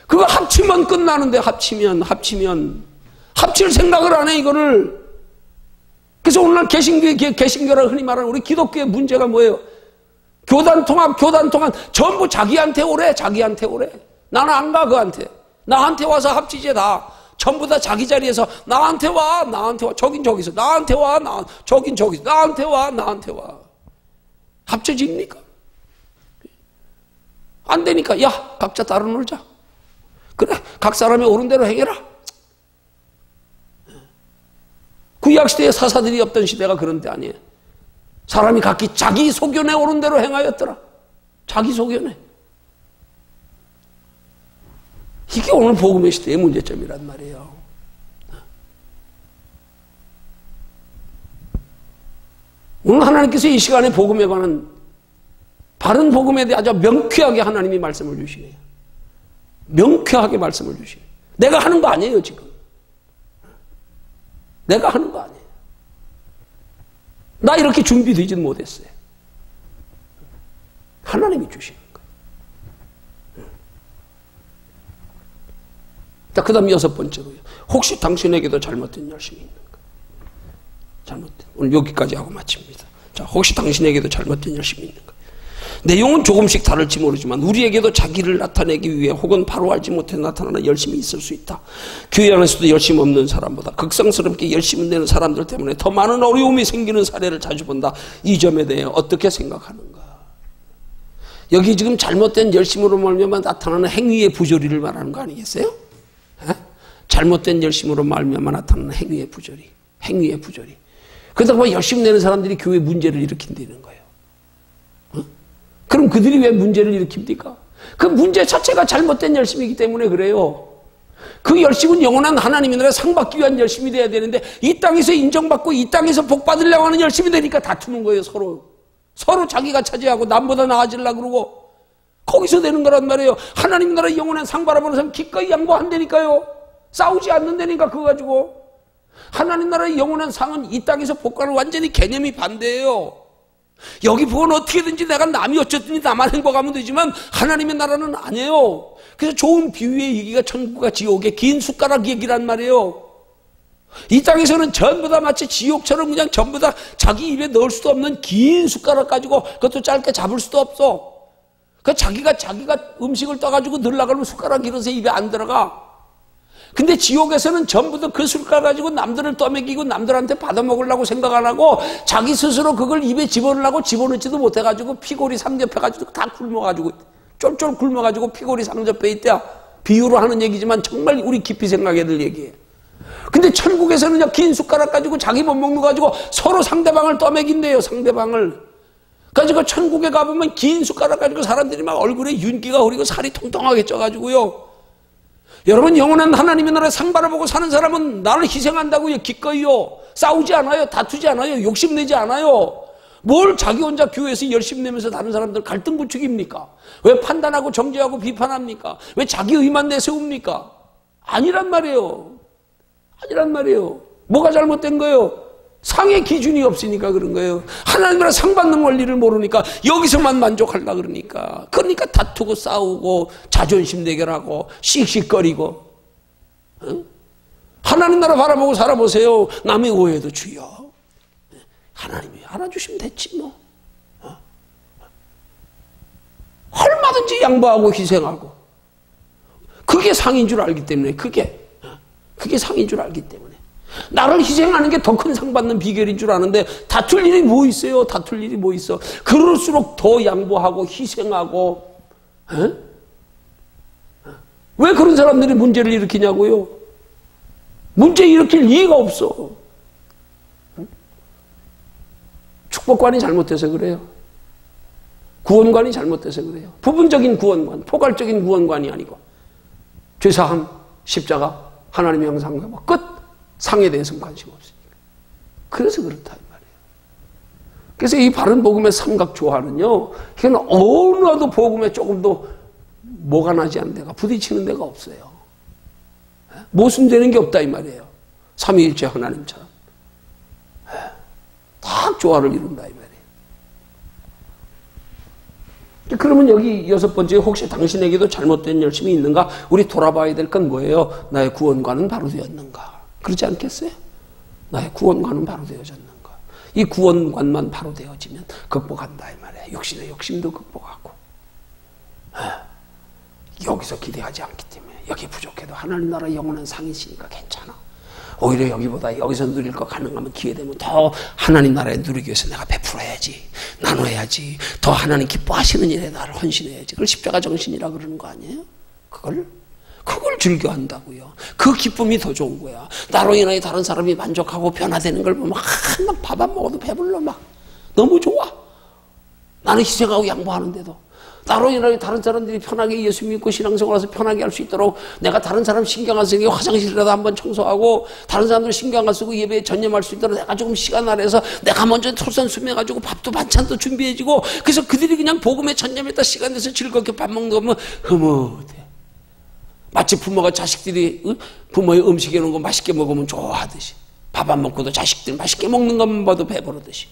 그거 합치면 끝나는데 합치면 합칠 생각을 안 해 이거를. 그래서 오늘날 개신교라 흔히 말하는 우리 기독교의 문제가 뭐예요? 교단 통합 전부 자기한테 오래. 나는 안 가 그한테. 나한테 와서 합치지 다. 전부 다 자기 자리에서 나한테 와. 저긴 저기서 나한테 와. 저긴 저기서 나한테 와. 합쳐집니까? 안 되니까 야 각자 따로 놀자. 그래 각 사람이 옳은 대로 행해라. 구약시대에 사사들이 없던 시대가 그런 때 아니에요. 사람이 각기 자기 소견에 옳은 대로 행하였더라. 자기 소견에. 이게 오늘 복음의 시대의 문제점이란 말이에요. 오늘 하나님께서 이 시간에 복음에 관한 바른 복음에 대해 아주 명쾌하게 하나님이 말씀을 주시네요. 명쾌하게 말씀을 주시네요. 내가 하는 거 아니에요 지금. 내가 하는 거 아니에요. 나 이렇게 준비되지는 못했어요. 하나님이 주시는 거예요. 자, 그 다음 6번째로요. 혹시 당신에게도 잘못된 열심이 있는가? 잘못된. 오늘 여기까지 하고 마칩니다. 자, 혹시 당신에게도 잘못된 열심이 있는가? 내용은 조금씩 다를지 모르지만 우리에게도 자기를 나타내기 위해 혹은 바로 알지 못해 나타나는 열심이 있을 수 있다. 교회 안에서도 열심 없는 사람보다 극성스럽게 열심을 내는 사람들 때문에 더 많은 어려움이 생기는 사례를 자주 본다. 이 점에 대해 어떻게 생각하는가? 여기 지금 잘못된 열심으로 말미암아 나타나는 행위의 부조리를 말하는 거 아니겠어요? 에? 잘못된 열심으로 말미암아 나타나는 행위의 부조리. 그러다가 열심 내는 사람들이 교회 문제를 일으킨다는 거예요. 그럼 그들이 왜 문제를 일으킵니까? 그 문제 자체가 잘못된 열심이기 때문에 그래요. 그 열심은 영원한 하나님의 나라에 상 받기 위한 열심이 돼야 되는데 이 땅에서 인정받고 이 땅에서 복 받으려고 하는 열심이 되니까 다투는 거예요. 서로 자기가 차지하고 남보다 나아지려고 그러고 거기서 되는 거란 말이에요. 하나님의 나라에 영원한 상 바라보는 사람 기꺼이 양보한다니까요. 싸우지 않는다니까 그거 가지고. 하나님 나라의 영원한 상은 이 땅에서 복과는 완전히 개념이 반대예요. 여기 보면 어떻게든지 내가 남이 어쨌든지 나만 행복하면 되지만 하나님의 나라는 아니에요. 그래서 좋은 비유의 얘기가 천국과 지옥의 긴 숟가락 얘기란 말이에요. 이 땅에서는 전부 다 마치 지옥처럼 그냥 전부 다 자기 입에 넣을 수도 없는 긴 숟가락 가지고 그것도 짧게 잡을 수도 없어. 그 자기가 음식을 떠가지고 넣으려고 하면 숟가락이 이러서 입에 안 들어가. 근데 지옥에서는 전부 다 그 숟가락 가지고 남들을 떠먹이고 남들한테 받아먹으려고 생각 안 하고 자기 스스로 그걸 입에 집어넣으려고 집어넣지도 못해가지고 피골이 상접해가지고 다 굶어가지고 쫄쫄 굶어가지고 피골이 상접해 있대야. 비유로 하는 얘기지만 정말 우리 깊이 생각해야 될 얘기예요. 근데 천국에서는요 긴 숟가락 가지고 자기 못 먹는 거 가지고 서로 상대방을 떠먹인대요. 상대방을. 그래서 천국에 가보면 긴 숟가락 가지고 사람들이 막 얼굴에 윤기가 흐리고 살이 통통하게 쪄가지고요. 여러분 영원한 하나님의 나라에 상 바라보고 사는 사람은 나를 희생한다고요. 기꺼이요. 싸우지 않아요. 다투지 않아요. 욕심내지 않아요. 뭘 자기 혼자 교회에서 열심히 내면서 다른 사람들 갈등 부추깁니까? 왜 판단하고 정죄하고 비판합니까? 왜 자기 의만 내세웁니까? 아니란 말이에요. 뭐가 잘못된 거예요? 상의 기준이 없으니까 그런 거예요. 하나님이라 상 받는 원리를 모르니까 여기서만 만족하려고 그러니까 다투고 싸우고 자존심 대결하고 씩씩거리고. 하나님 나라 바라보고 살아보세요. 남의 오해도 주여. 하나님이 알아주시면 됐지 뭐. 얼마든지 양보하고 희생하고. 그게 상인 줄 알기 때문에 그게 상인 줄 알기 때문에. 나를 희생하는 게 더 큰 상 받는 비결인 줄 아는데 다툴 일이 뭐 있어요? 그럴수록 더 양보하고 희생하고. 왜 그런 사람들이 문제를 일으키냐고요? 문제 일으킬 이유가 없어. 축복관이 잘못돼서 그래요. 구원관이 잘못돼서 그래요. 부분적인 구원관, 포괄적인 구원관이 아니고 죄사함, 십자가, 하나님의 형상 끝. 상에 대해서는 관심 없으니까. 그래서 그렇다 이 말이에요. 그래서 이 바른 복음의 삼각조화는요, 이건 어느도 복음에 조금도 뭐가 나지 않는 데가, 부딪히는 데가 없어요. 모순되는 게 없다 이 말이에요. 삼위일체 하나님처럼. 딱 조화를 이룬다 이 말이에요. 그러면 여기 여섯 번째, 혹시 당신에게도 잘못된 열심이 있는가? 우리 돌아봐야 될 건 뭐예요? 나의 구원과는 바로 되었는가? 그렇지 않겠어요? 나의 구원과는 바로 되어졌는가? 이 구원관만 바로 되어지면 극복한다 이 말이에요. 육신의 욕심도 극복하고. 여기서 기대하지 않기 때문에 여기 부족해도 하나님 나라 영원한 상이 있으니까 괜찮아. 오히려 여기보다 여기서 누릴 거 가능하면 기회되면 더 하나님 나라에 누리기 위해서 내가 베풀어야지, 나눠야지, 더 하나님 기뻐하시는 일에 나를 헌신해야지. 그걸 십자가 정신이라 그러는 거 아니에요? 그걸 즐겨한다고요. 그 기쁨이 더 좋은 거야. 나로 인하여 다른 사람이 만족하고 변화되는 걸 보면 막 밥 안 먹어도 배불러. 막 너무 좋아. 나는 희생하고 양보하는데도 나로 인하여 다른 사람들이 편하게 예수 믿고 신앙생활해서 편하게 할 수 있도록 내가 다른 사람 신경 안 쓰게 화장실이라도 한번 청소하고 다른 사람들 신경 안 쓰고 예배에 전념할 수 있도록 내가 조금 시간을 내서 내가 먼저 솔선수명해가지고 밥도 반찬도 준비해주고, 그래서 그들이 그냥 복음에 전념했다 시간 내서 즐겁게 밥 먹는 거 보면 흐뭇해. 마치 부모가 자식들이 부모의 음식 해놓은 거 맛있게 먹으면 좋아하듯이, 밥 안 먹고도 자식들 맛있게 먹는 것만 봐도 배부르듯이.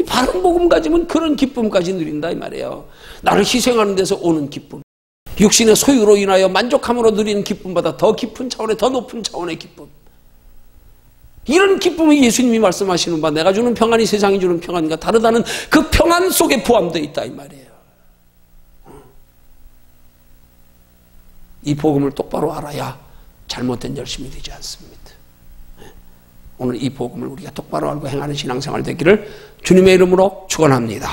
이 바른 복음 가지면 그런 기쁨까지 누린다 이 말이에요. 나를 희생하는 데서 오는 기쁨, 육신의 소유로 인하여 만족함으로 누리는 기쁨보다 더 깊은 차원의, 더 높은 차원의 기쁨. 이런 기쁨이 예수님이 말씀하시는 바 내가 주는 평안이 세상이 주는 평안과 다르다는 그 평안 속에 포함되어 있다 이 말이에요. 이 복음을 똑바로 알아야 잘못된 열심이 되지 않습니다. 오늘 이 복음을 우리가 똑바로 알고 행하는 신앙생활 되기를 주님의 이름으로 축원합니다.